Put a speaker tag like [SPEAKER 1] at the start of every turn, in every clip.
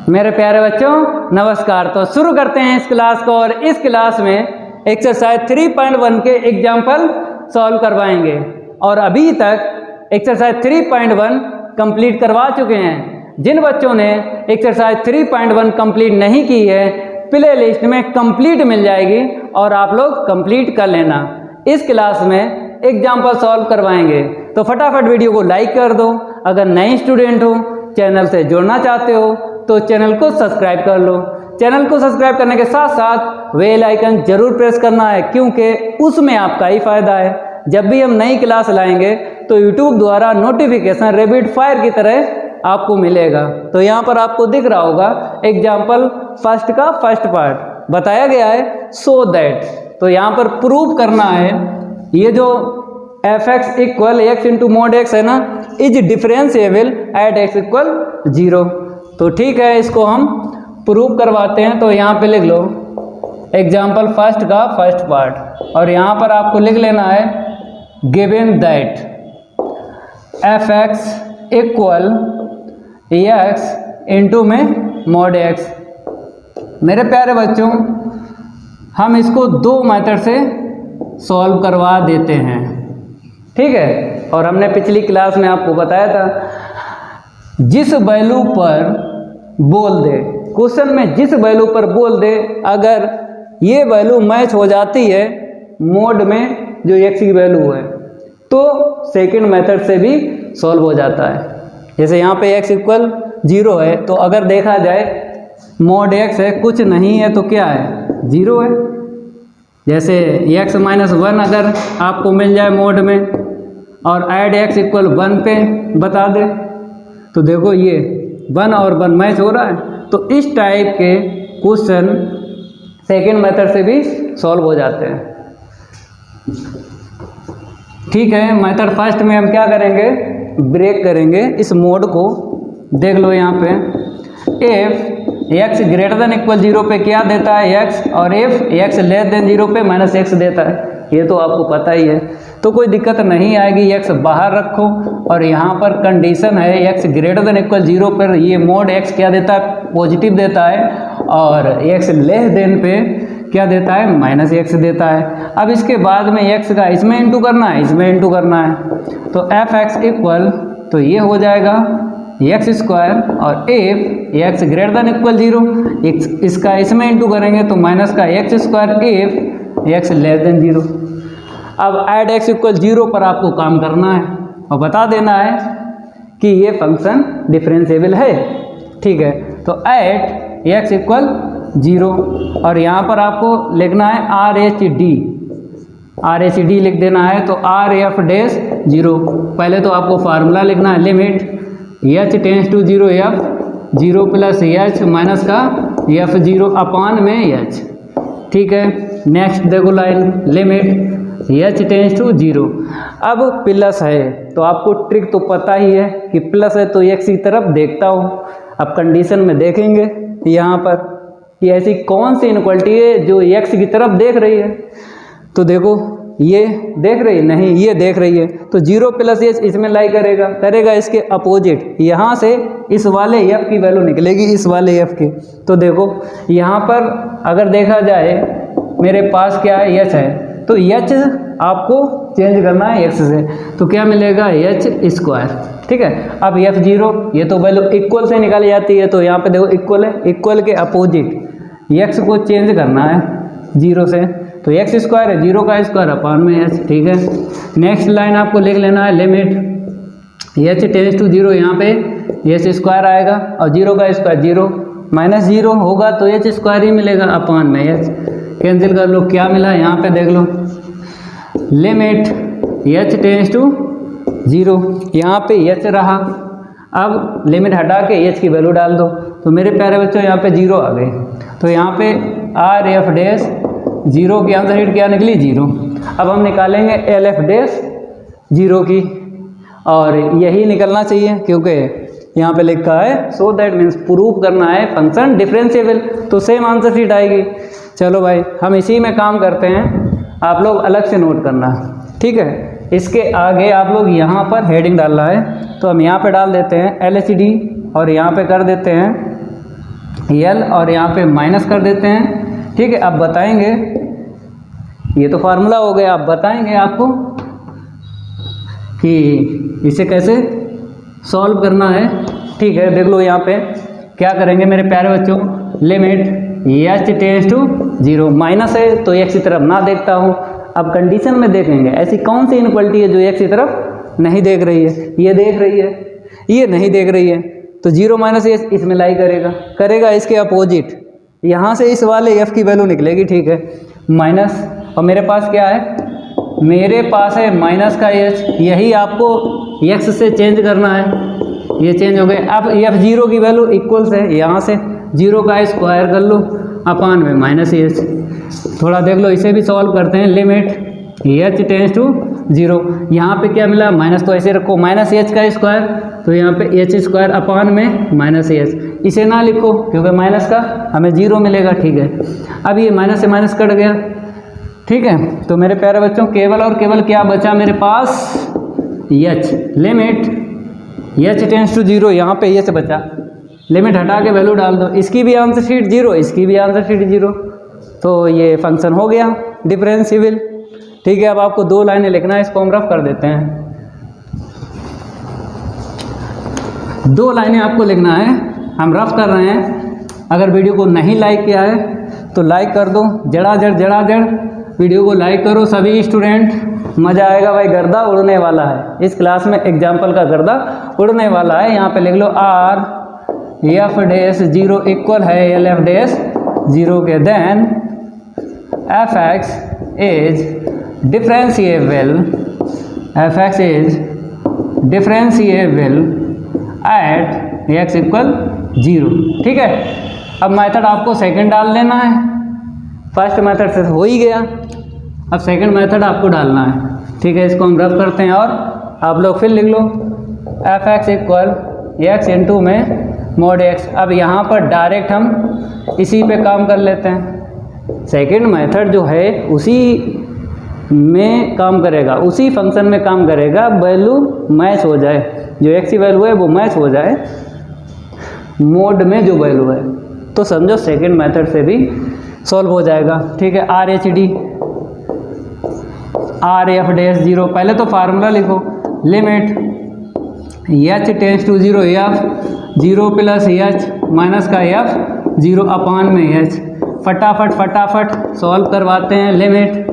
[SPEAKER 1] मेरे प्यारे बच्चों नमस्कार। तो शुरू करते हैं इस क्लास को, और इस क्लास में एक्सरसाइज 3.1 के एग्जाम्पल सॉल्व करवाएंगे। और अभी तक एक्सरसाइज 3.1 कंप्लीट करवा चुके हैं। जिन बच्चों ने एक्सरसाइज 3.1 कंप्लीट नहीं की है, प्ले लिस्ट में कंप्लीट मिल जाएगी और आप लोग कंप्लीट कर लेना। इस क्लास में एग्जाम्पल सॉल्व करवाएंगे, तो फटाफट वीडियो को लाइक कर दो। अगर नए स्टूडेंट हो, चैनल से जुड़ना चाहते हो तो चैनल को सब्सक्राइब कर लो। चैनल को सब्सक्राइब करने के साथ साथ बेल आइकन जरूर प्रेस करना है, क्योंकि उसमें आपका ही फायदा है। जब भी हम नई क्लास लाएंगे तो यूट्यूब द्वारा नोटिफिकेशन रैपिड फायर की तरह आपको मिलेगा। तो यहाँ पर आपको दिख रहा होगा एग्जाम्पल फर्स्ट का फर्स्ट पार्ट बताया गया है, सो दैट। तो यहाँ पर प्रूव करना है ये जो fx equal x into mode x है ना, is differentiable at x equal 0। तो ठीक है, इसको हम प्रूव करवाते हैं। तो यहाँ पे लिख लो एग्जाम्पल फर्स्ट का फर्स्ट पार्ट, और यहाँ पर आपको लिख लेना है given that fx equal x into में मोड x। मेरे प्यारे बच्चों, हम इसको दो मेथड से सॉल्व करवा देते हैं, ठीक है। और हमने पिछली क्लास में आपको बताया था, जिस वैल्यू पर बोल दे, क्वेश्चन में जिस वैल्यू पर बोल दे, अगर ये वैल्यू मैच हो जाती है मोड में जो x की वैल्यू है, तो सेकंड मेथड से भी सॉल्व हो जाता है। जैसे यहाँ पे x इक्वल 0 है, तो अगर देखा जाए मोड x है, कुछ नहीं है, तो क्या है, 0 है। जैसे x माइनस 1 अगर आपको मिल जाए मोड में, और ऐड x इक्वल 1 पे बता दे, तो देखो ये 1 और 1 मैच हो रहा है। तो इस टाइप के क्वेश्चन सेकेंड मेथड से भी सॉल्व हो जाते हैं, ठीक है। मेथड फर्स्ट में हम क्या करेंगे, ब्रेक करेंगे इस मोड को। देख लो यहाँ पे if x greater than equal 0 पे क्या देता है x, और इफ x लेस देन 0 पे माइनस x देता है। ये तो आपको पता ही है, तो कोई दिक्कत नहीं आएगी। x बाहर रखो, और यहाँ पर कंडीशन है x ग्रेटर देन इक्वल 0 पर ये मोड x क्या देता है, पॉजिटिव देता है, और x लेस देन पे क्या देता है, माइनस x देता है। अब इसके बाद में x का इसमें इंटू करना है, इसमें इंटू करना है। तो fx इक्वल, तो ये हो जाएगा एक्स स्क्वायर, और if x greater than equal 0, इसका इसमें इंटू करेंगे तो माइनस का x square if x less than 0। अब ऐड x इक्वल 0 पर आपको काम करना है और बता देना है कि ये फंक्शन डिफरेंशिएबल है, ठीक है। तो ऐड x इक्वल 0, और यहाँ पर आपको लिखना है आर एच डी लिख देना है। तो आर एफ डैश 0, पहले तो आपको फार्मूला लिखना है, limit h tends to 0 F 0 plus h minus का एफ 0 अपान में h, ठीक है। नेक्स्ट देखो line, limit h tends to 0। अब प्लस है तो आपको ट्रिक तो पता ही है कि प्लस है तो x की तरफ देखता हूँ। अब कंडीशन में देखेंगे यहाँ पर कि ऐसी कौन सी इनक्वालिटी है जो x की तरफ देख रही है। तो देखो ये देख रही है, नहीं ये देख रही है, तो 0 प्लस h इसमें लाई करेगा इसके अपोजिट। यहाँ से इस वाले f की वैल्यू निकलेगी, इस वाले f की। तो देखो यहाँ पर अगर देखा जाए मेरे पास क्या है, h है, तो h आपको चेंज करना है x से, तो क्या मिलेगा, h स्क्वायर, ठीक है। अब f0 ये तो वैल्यू इक्वल से निकाली जाती है, तो यहाँ पे देखो इक्वल है, इक्वल के अपोजिट x को चेंज करना है 0 से, तो x स्क्वायर है, 0 का स्क्वायर अपान में h, ठीक है। नेक्स्ट लाइन आपको लिख लेना है, लिमिट h टेंस टू 0, यहाँ पे h स्क्वायर आएगा, और 0 का स्क्वायर 0 माइनस 0 होगा तो h स्क्वायर ही मिलेगा अपान में h। कैंसिल कर लो, क्या मिला यहाँ पे देख लो, लिमिट h टेंस टू 0, यहाँ पे h रहा। अब लिमिट हटा के h की वैल्यू डाल दो, तो मेरे प्यारे बच्चों यहाँ पे 0 आ गए। तो यहाँ पे आर एफ डैश 0 की आंसर शीट क्या निकली, 0। अब हम निकालेंगे एल एफ डैश 0 की, और यही निकलना चाहिए क्योंकि यहाँ पे लिखा है सो दैट मीन्स प्रूव करना है फंक्शन डिफरेंशिएबल, तो सेम आंसर शीट आएगी। चलो भाई हम इसी में काम करते हैं, आप लोग अलग से नोट करना, ठीक है। इसके आगे आप लोग यहाँ पर हेडिंग डालना है, तो हम यहाँ पे डाल देते हैं LHD, और यहाँ पे कर देते हैं एल और यहाँ पे माइनस कर देते हैं। ठीक है, अब बताएंगे, ये तो फार्मूला हो गया, अब बताएंगे आपको कि इसे कैसे सॉल्व करना है। ठीक है, देख लो यहाँ पे क्या करेंगे मेरे प्यारे बच्चों, limit H tends to 0, minus है तो एक्स की तरफ ना देखता हूँ। अब कंडीशन में देखेंगे ऐसी कौन सी इनक्वलिटी है जो एक्स की तरफ नहीं देख रही है, ये देख रही है, ये नहीं देख रही है, तो 0 माइनस एच इसमें लाई करेगा इसके अपोजिट, यहाँ से इस वाले एफ की वैल्यू निकलेगी। ठीक है, माइनस, और मेरे पास क्या है, मेरे पास है माइनस का एच, यही आपको एक्स से चेंज करना है, ये चेंज हो गए। अब एफ 0 की वैल्यू इक्वल्स है, यहाँ से 0 का स्क्वायर कर लो अपान में माइनस एच। थोड़ा देख लो, इसे भी सॉल्व करते हैं। लिमिट एच टेंड्स टू 0, यहाँ पे क्या मिला, माइनस तो ऐसे रखो, माइनस एच का स्क्वायर, तो यहाँ पे एच स्क्वायर अपान में माइनस एच, इसे ना लिखो क्योंकि माइनस का हमें 0 मिलेगा। ठीक है, अब ये माइनस से माइनस कट गया। ठीक है, तो मेरे प्यारे बच्चों केवल और केवल क्या बचा मेरे पास, H. Limit H tends to 0, यहाँ पे एच बचा, लिमिट हटा के वैल्यू डाल दो, इसकी भी आंसर शीट 0, इसकी भी आंसर शीट 0, तो ये फंक्शन हो गया डिफरेंशिएबल। ठीक है, अब आपको 2 लाइनें लिखना है, इसको हम रफ कर देते हैं। 2 लाइनें आपको लिखना है, हम रफ कर रहे हैं। अगर वीडियो को नहीं लाइक किया है तो लाइक कर दो, जड़ा वीडियो को लाइक करो सभी स्टूडेंट, मज़ा आएगा भाई। गर्दा उड़ने वाला है इस क्लास में, एग्जाम्पल का गर्दा उड़ने वाला है। यहाँ पे लिख लो आर एफ डैश 0 इक्वल है एल एफ डैश 0 के, then F x is differentiable, F x is differentiable at x equal 0। ठीक है, अब मेथड आपको सेकंड डाल लेना है, फर्स्ट मेथड से हो ही गया, अब सेकंड मेथड आपको डालना है। ठीक है, इसको हम रफ करते हैं और आप लोग फिर लिख लो F x equal X into में मोड एक्स। अब यहाँ पर डायरेक्ट हम इसी पे काम कर लेते हैं, सेकंड मेथड जो है उसी में काम करेगा, उसी फंक्शन में काम करेगा, वैल्यू मैच हो जाए, जो एक्स की वैल्यू है वो मैच हो जाए मोड में जो वैल्यू है, तो समझो सेकंड मेथड से भी सॉल्व हो जाएगा। ठीक है, R H D R F dash 0, पहले तो फार्मूला लिखो, limit H tends to 0 F 0 plus H minus का एफ 0 अपान में एच। फटाफट सॉल्व करवाते हैं। Limit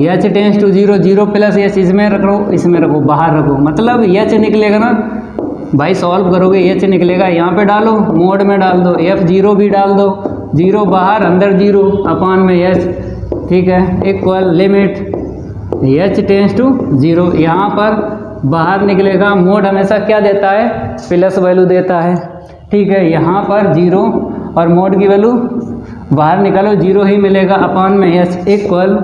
[SPEAKER 1] H tends to 0 0 plus H इसमें रखो, इसमें रखो, बाहर रखो, मतलब एच निकलेगा ना भाई, सॉल्व करोगे एच निकलेगा, यहाँ पे डालो, मोड में डाल दो, एफ 0 भी डाल दो, 0 बाहर अंदर 0 अपान में एच। ठीक है, equal limit H tends to 0, यहाँ पर बाहर निकलेगा, मोड हमेशा क्या देता है, प्लस वैल्यू देता है। ठीक है, यहाँ पर 0 और मोड की वैल्यू बाहर निकालो, 0 ही मिलेगा अपान में H. Equal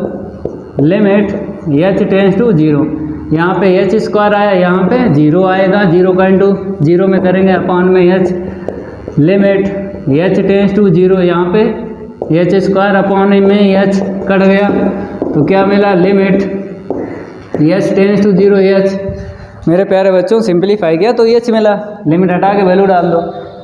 [SPEAKER 1] limit H tends to 0, यहाँ पे एच स्क्वायर आया, यहाँ पे 0 आएगा, 0 का इंटू 0 में करेंगे अपान में H. Limit H tends to 0, यहाँ पे एच स्क्वायर अपान में एच कट गया, तो क्या मिला, limit H tends to 0 h. मेरे प्यारे बच्चों सिंपलीफाई किया तो एच मिला, लिमिट हटा के वैल्यू डाल दो,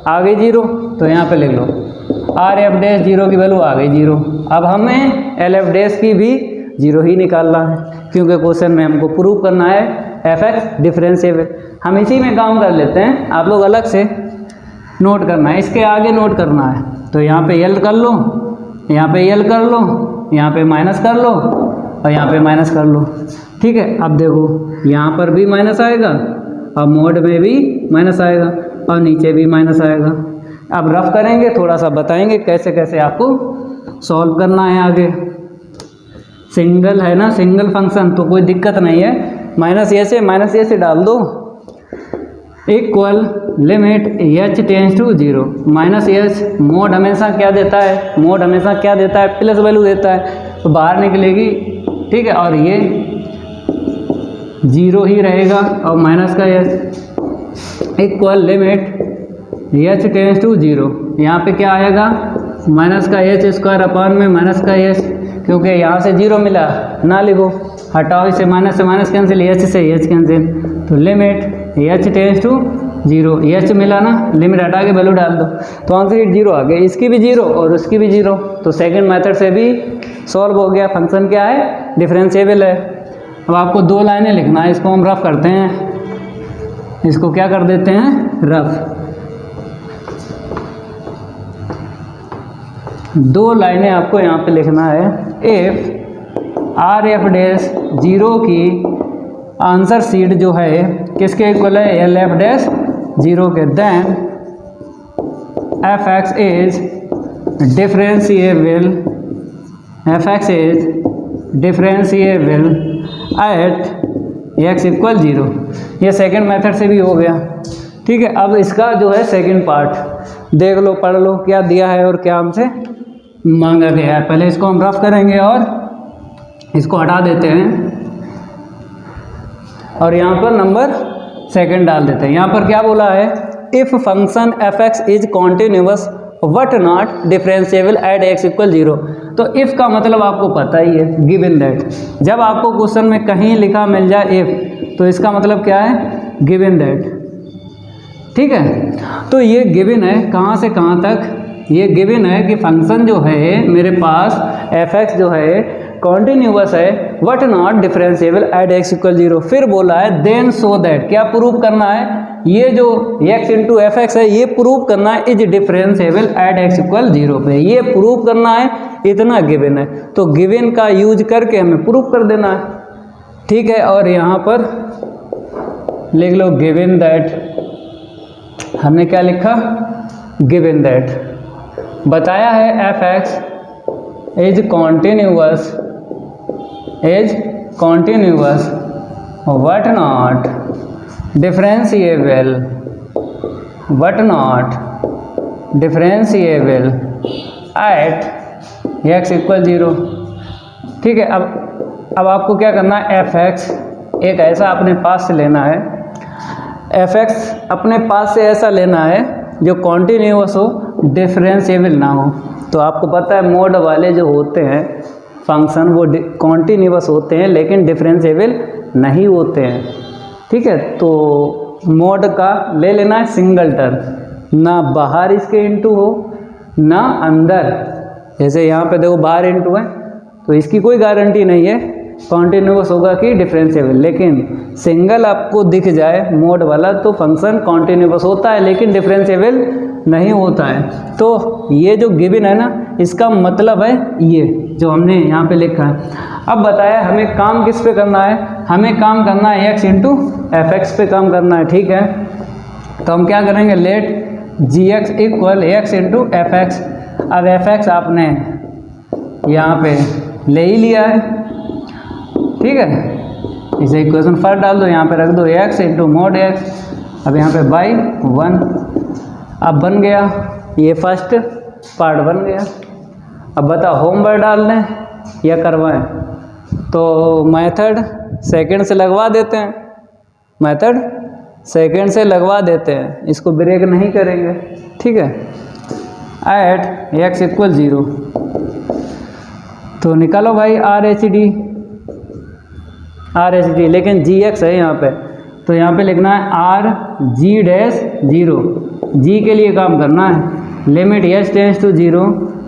[SPEAKER 1] आ गई 0, तो यहाँ पे लिख लो आर एफ डैश 0 की वैल्यू आ गई 0। अब हमें एल एफ डैश की भी 0 ही निकालना है, क्योंकि क्वेश्चन में हमको प्रूव करना है एफ एक्स डिफरेंशिएबल। हम इसी में काम कर लेते हैं, आप लोग अलग से नोट करना है, इसके आगे नोट करना है। तो यहाँ पे एल कर लो, यहाँ पे एल कर लो, यहाँ पे माइनस कर लो और यहाँ पे माइनस कर लो। ठीक है, अब देखो यहाँ पर भी माइनस आएगा और मोड में भी माइनस आएगा और नीचे भी माइनस आएगा। अब रफ करेंगे, थोड़ा सा बताएंगे कैसे कैसे आपको सॉल्व करना है आगे। सिंगल है ना, सिंगल फंक्शन, तो कोई दिक्कत नहीं है, माइनस ए से डाल दो। Equal limit H tends to 0 minus h, mod हमेशा क्या देता है, मोड हमेशा क्या देता है, प्लस वैल्यू देता है, तो बाहर निकलेगी। ठीक है, और ये 0 ही रहेगा और माइनस का h. Equal limit H tends to 0, यहाँ पे क्या आएगा, माइनस का एच स्क्वायर अपान में माइनस का एच, क्योंकि यहाँ से 0 मिला, ना लिखो, हटाओ इसे, माइनस से माइनस कैंसिल, एच से एच कैंसिल, तो limit H tends to 0, h मिला ना, लिमिट हटा के वैल्यू डाल दो तो आंसर शीट 0 आ गया। इसकी भी 0 और उसकी भी 0, तो सेकंड मेथड से भी सॉल्व हो गया। फंक्शन क्या है, डिफरेंशिएबल है। अब आपको 2 लाइनें लिखना है, इसको हम रफ करते हैं, इसको क्या कर देते हैं, रफ। 2 लाइनें आपको यहाँ पे लिखना है। इफ आर एफ डैश 0 की आंसर शीट जो है किसके इक्वल है, एल एफ डैश 0 के, then F x is differentiable, F x is differentiable at x equal 0। ये सेकंड मेथड से भी हो गया। ठीक है, अब इसका जो है सेकंड पार्ट देख लो, पढ़ लो क्या दिया है और क्या हमसे मांगा गया है। पहले इसको हम रफ करेंगे और इसको हटा देते हैं और यहाँ पर नंबर सेकंड डाल देते हैं। यहाँ पर क्या बोला है, if function F x is continuous what not differentiable at x equal 0। तो इफ़ का मतलब आपको पता ही है, गिवन दैट। जब आपको क्वेश्चन में कहीं लिखा मिल जाए इफ़, तो इसका मतलब क्या है, गिवन दैट। ठीक है, तो ये गिवन है कहाँ से कहाँ तक, ये गिवन है कि फंक्शन जो है मेरे पास एफ एक्स जो है कॉन्टिन्यूअस है, what not differentiable at x equal 0। फिर बोला है देन सो दैट, क्या प्रूव करना है, ये जो x इंटू एफ एक्स है ये प्रूव करना है is differentiable at x equal 0 पे, ये प्रूव करना है, इतना गिवन है। तो गिवन का यूज करके हमें प्रूव कर देना है। ठीक है, और यहाँ पर लिख लो गिवन दैट, हमने क्या लिखा, गिवन दैट बताया है F x is continuous what not differentiable at x equal 0। ठीक है, अब आपको क्या करना है, एफ एक्स एक ऐसा अपने पास से लेना है, एफ एक्स अपने पास से ऐसा लेना है जो कॉन्टिन्यूअस हो, डिफरेंशिएबल ना हो। तो आपको पता है मोड वाले जो होते हैं फंक्शन वो कॉन्टिन्यूअस होते हैं लेकिन डिफरेंशिएबल नहीं होते हैं। ठीक है, तो मोड का ले लेना है सिंगल टर्म, ना बाहर इसके इंटू हो ना अंदर। जैसे यहाँ पे देखो बाहर इंटू है तो इसकी कोई गारंटी नहीं है कॉन्टिन्यूअस होगा कि डिफरेंशिएबल, लेकिन सिंगल आपको दिख जाए मोड वाला तो फंक्शन कॉन्टिन्यूअस होता है लेकिन डिफरेंशिएबल नहीं होता है। तो ये जो गिवन है ना, इसका मतलब है ये जो हमने यहाँ पे लिखा है। अब बताया हमें काम किस पे करना है, हमें काम करना है एक्स इंटू एफ एक्स पे काम करना है। ठीक है, तो हम क्या करेंगे, let G X equal X into F X. अब एफ एक्स आपने यहाँ पे ले ही लिया है, ठीक है, इसे इक्वेशन फर्स्ट डाल दो, यहाँ पे रख दो एक्स इंटू मोड एक्स। अब यहाँ पे बाई 1, अब बन गया, ये फर्स्ट पार्ट बन गया। अब बताओ होमवर्क डाल दें या करवाएं, तो मेथड सेकंड से लगवा देते हैं, मेथड सेकंड से लगवा देते हैं, इसको ब्रेक नहीं करेंगे। ठीक है, एट एक्स इक्वल 0, तो निकालो भाई आर एच डी, लेकिन जी एक्स है यहाँ पे, तो यहाँ पे लिखना है आर जी डैश 0, जी के लिए काम करना है। Limit H tends to 0,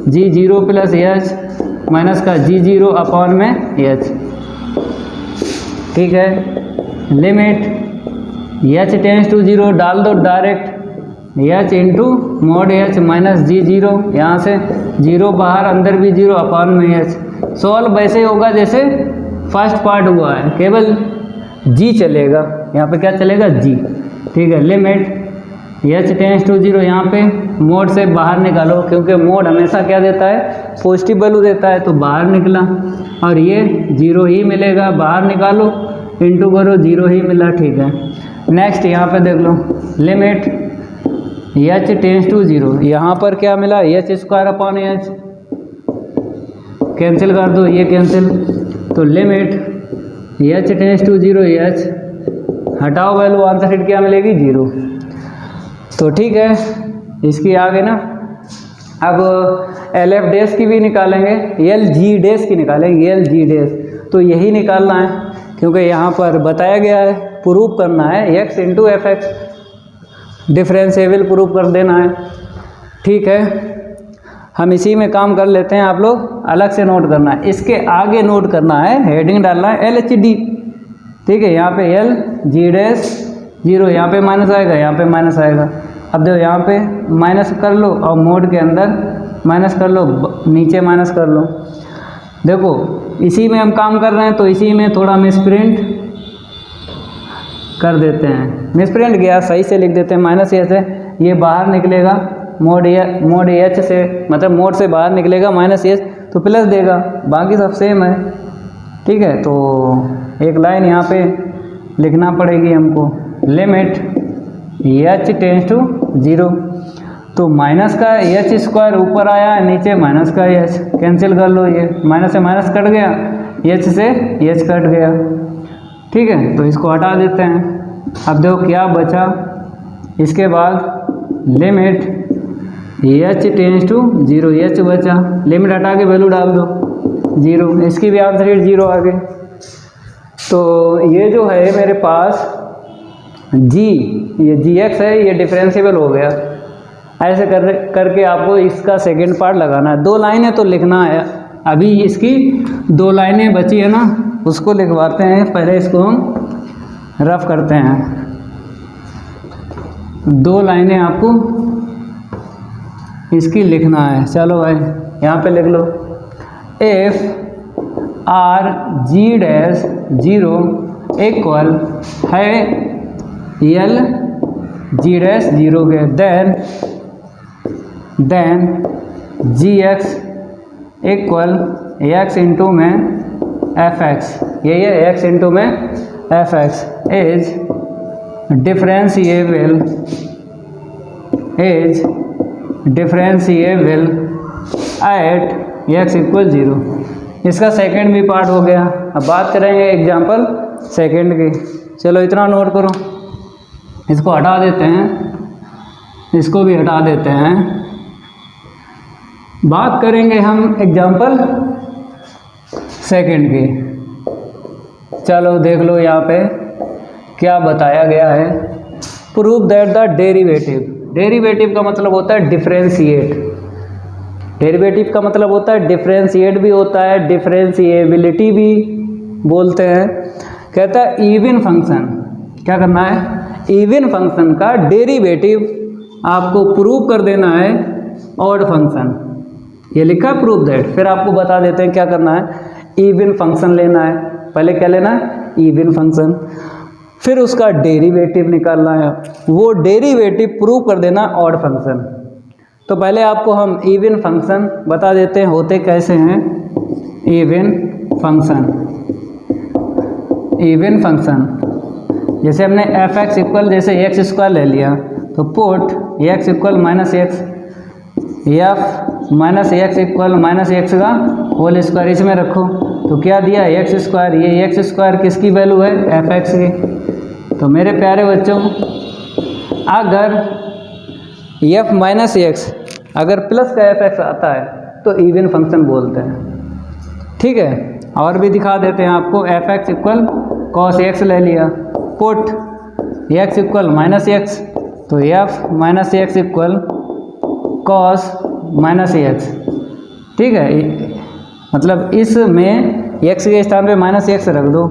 [SPEAKER 1] ji 0 plus H minus का जी 0 अपॉन में एच। ठीक है, लिमिट एच टेंस टू 0 डाल दो direct, H into mod H minus G 0, यहाँ से 0 बाहर अंदर भी 0 अपॉन में एच। सॉल्व वैसे होगा जैसे फर्स्ट पार्ट हुआ है, केवल जी चलेगा, यहाँ पे क्या चलेगा, जी। ठीक है, लिमिट एच टेंस टू 0, यहाँ पे मोड से बाहर निकालो क्योंकि मोड हमेशा क्या देता है, पॉजिटिव वैल्यू देता है, तो बाहर निकला और ये 0 ही मिलेगा, बाहर निकालो इंटू करो 0 ही मिला। ठीक है, नेक्स्ट यहाँ पे देख लो, लिमिट एच टेंस टू 0, यहाँ पर क्या मिला, h square upon h, cancel कर दो, ये कैंसिल, तो limit H tends to 0 h, हटाओ वैल्यू, आंसर शीट क्या मिलेगी, 0। तो ठीक है, इसकी आगे ना अब एल एफ डैश की भी निकालेंगे, एल जी डैश की निकालेंगे, एल जी डैश, तो यही निकालना है क्योंकि यहाँ पर बताया गया है प्रूव करना है x into F x. Differentiable proof कर देना है। ठीक है, हम इसी में काम कर लेते हैं, आप लोग अलग से नोट करना है। इसके आगे नोट करना है, हेडिंग डालना है LHD। ठीक है, यहाँ पे L G डैश 0, यहाँ पे माइनस आएगा, यहाँ पे माइनस आएगा। अब देखो यहाँ पे माइनस कर लो और मोड के अंदर माइनस कर लो, नीचे माइनस कर लो। देखो इसी में हम काम कर रहे हैं तो इसी में थोड़ा मिसप्रिंट कर देते हैं। मिसप्रिंट गया, सही से लिख देते हैं। माइनस एच है, ये बाहर निकलेगा मोड एच से, मतलब मोड से बाहर निकलेगा माइनस एच तो प्लस देगा, बाकी सब सेम है। ठीक है, तो एक लाइन यहाँ पे लिखना पड़ेगी हमको, लिमिट एच टेंस टू 0। तो माइनस का एच स्क्वायर ऊपर आया है, नीचे माइनस का एच, कैंसिल कर लो, ये माइनस से माइनस कट गया, एच से एच कट गया। ठीक है, तो इसको हटा देते हैं। अब देखो क्या बचा, इसके बाद limit H tends to 0, h बचा, लिमिट हटा के वैल्यू डाल दो 0, इसकी भी आंसर शीट 0 आ गई। तो ये जो है मेरे पास जी, ये GX है, ये डिफरेंशिएबल हो गया। ऐसे करके आपको इसका सेकंड पार्ट लगाना है। 2 लाइनें तो लिखना है, अभी इसकी 2 लाइनें बची है ना, उसको लिखवाते हैं। पहले इसको हम रफ करते हैं। 2 लाइनें आपको इसकी लिखना है। चलो भाई यहाँ पे लिख लो, F R G dash 0 equal है L G डैश 0 के, then GX equal X into में FX, ये X इंटू में FX is differentiable at X equal 0। इसका सेकंड भी पार्ट हो गया। अब बात करेंगे एग्जांपल सेकंड की। चलो इतना नोट करो, इसको हटा देते हैं, इसको भी हटा देते हैं। बात करेंगे हम एग्जांपल सेकंड की। चलो देख लो यहाँ पे क्या बताया गया है। प्रूव दैट द डेरिवेटिव का मतलब होता है डिफरेंशिएट। डेरिवेटिव का मतलब होता है डिफरेंशिएट भी होता है, डिफरेंशिएबिलिटी भी बोलते हैं। कहता है इवन फंक्शन, क्या करना है, इवन फंक्शन का डेरिवेटिव आपको प्रूव कर देना है ऑड फंक्शन। ये लिखा है प्रूव दैट, फिर आपको बता देते हैं क्या करना है। इवन फंक्शन लेना है, पहले क्या लेना है, इवन फंक्शन, फिर उसका डेरिवेटिव निकालना है, वो डेरिवेटिव प्रूव कर देना ऑड फंक्शन। तो पहले आपको हम इवन फंक्शन बता देते हैं होते कैसे हैं। इवन फंक्शन जैसे हमने fx इक्वल जैसे एक्स स्क्वायर ले लिया, तो put x equal minus x, F minus x equal minus x का होल स्क्वायर इसमें रखो, तो क्या दिया एक्स स्क्वायर। ये एक्स स्क्वायर किसकी वैल्यू है, fx की। तो मेरे प्यारे बच्चों, अगर f माइनस एक्स अगर प्लस का fx आता है तो इवन फंक्शन बोलते हैं। ठीक है, और भी दिखा देते हैं आपको। fx इक्वल कॉस एक्स ले लिया, put x equal minus x, तो f minus x equal cos minus x. ठीक है, मतलब इसमें x के स्थान पे माइनस एक्स रख दो,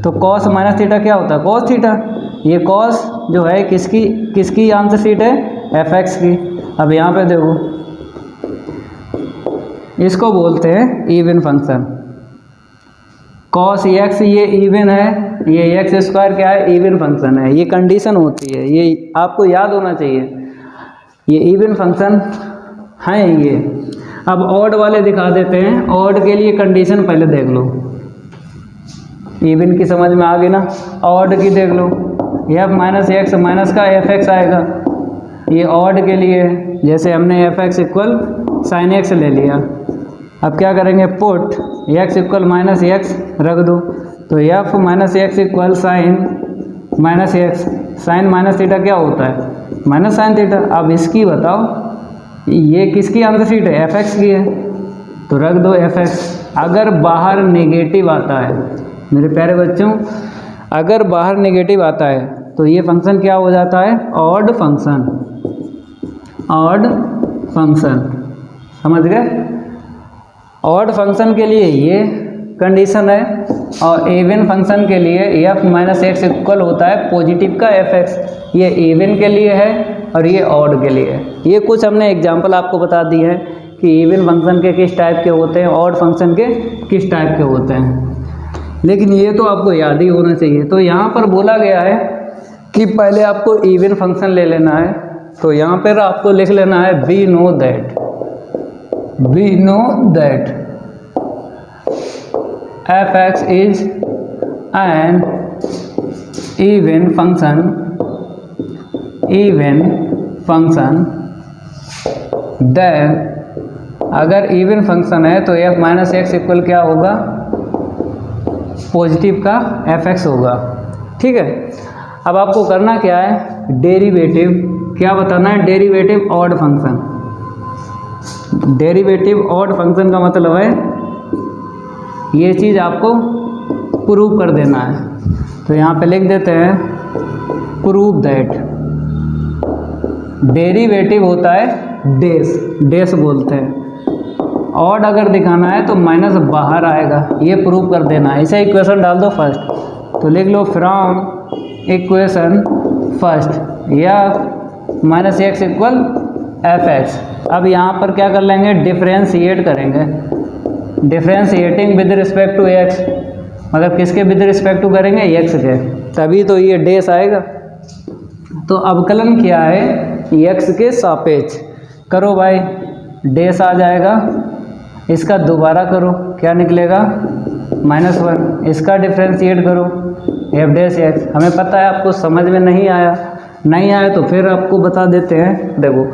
[SPEAKER 1] तो कॉस माइनस थीटा क्या होता है, कॉस थीटा। ये कॉस जो है किसकी आंसर शीट है, fx की। अब यहाँ पे देखो, इसको बोलते हैं इवन फंक्शन। कॉस एक्स ये इवन है, ये एक्स स्क्वायर क्या है, इवन फंक्शन है। ये कंडीशन होती है, ये आपको याद होना चाहिए, ये इवन फंक्शन हैं ये। अब ऑड वाले दिखा देते हैं। ऑड के लिए कंडीशन पहले देख लो, इवन की समझ में आ गई ना। ऑड की देख लो, एफ माइनस एक्स माइनस का एफ एक्स आएगा, ये ऑड के लिए। जैसे हमने f x equal sine x ले लिया, अब क्या करेंगे, put x equal minus x रख दो, तो f minus x equal sine minus x. Sine minus theta क्या होता है, माइनस साइन थीटा। अब इसकी बताओ, ये किसकी आंसर शीट है, एफ एक्स की है, तो रख दो एफ एक्स। अगर बाहर नेगेटिव आता है मेरे प्यारे बच्चों, अगर बाहर नेगेटिव आता है तो ये फंक्शन क्या हो जाता है, ऑड फंक्शन, ऑड फंक्शन, समझ गए। ऑड फंक्शन के लिए ये कंडीशन है और इवन फंक्शन के लिए एफ माइनस एक्स इक्वल होता है पॉजिटिव का एफ एक्स, ये इवन के लिए है और ये ऑड के लिए है। ये कुछ हमने एग्जांपल आपको बता दी है कि इवन फंक्शन के किस टाइप के होते हैं, ऑड फंक्शन के किस टाइप के होते हैं, लेकिन ये तो आपको याद ही होना चाहिए। तो यहाँ पर बोला गया है कि पहले आपको इवन फंक्शन ले लेना है, तो यहाँ पर आपको लिख लेना है we know that f x is an even function, then अगर इवन फंक्शन है तो एफ माइनस एक्स इक्वल क्या होगा, पॉजिटिव का एफ एक्स होगा। ठीक है, अब आपको करना क्या है, डेरिवेटिव, क्या बताना है, derivative odd function. Derivative odd function का मतलब है ये चीज़ आपको प्रूव कर देना है। तो यहाँ पे लिख देते हैं प्रूव दैट, डेरिवेटिव होता है डेस बोलते हैं, ऑड अगर दिखाना है तो माइनस बाहर आएगा, ये प्रूव कर देना है। इसे इक्वेशन डाल दो फर्स्ट, तो लिख लो from equation first F minus x equal F X. अब यहाँ पर क्या कर लेंगे, डिफ्रेंशिएट करेंगे, differentiating with respect to X, मतलब किसके विद रिस्पेक्ट टू करेंगे, एक्स के, तभी तो ये डेस आएगा। तो अवकलन क्या है, एक्स के सापेक्ष करो भाई, डेस आ जाएगा, इसका दोबारा करो, क्या निकलेगा, -1, इसका डिफ्रेंशिएट करो एफ डैश एक्स। हमें पता है आपको समझ में नहीं आया तो फिर आपको बता देते हैं। देखो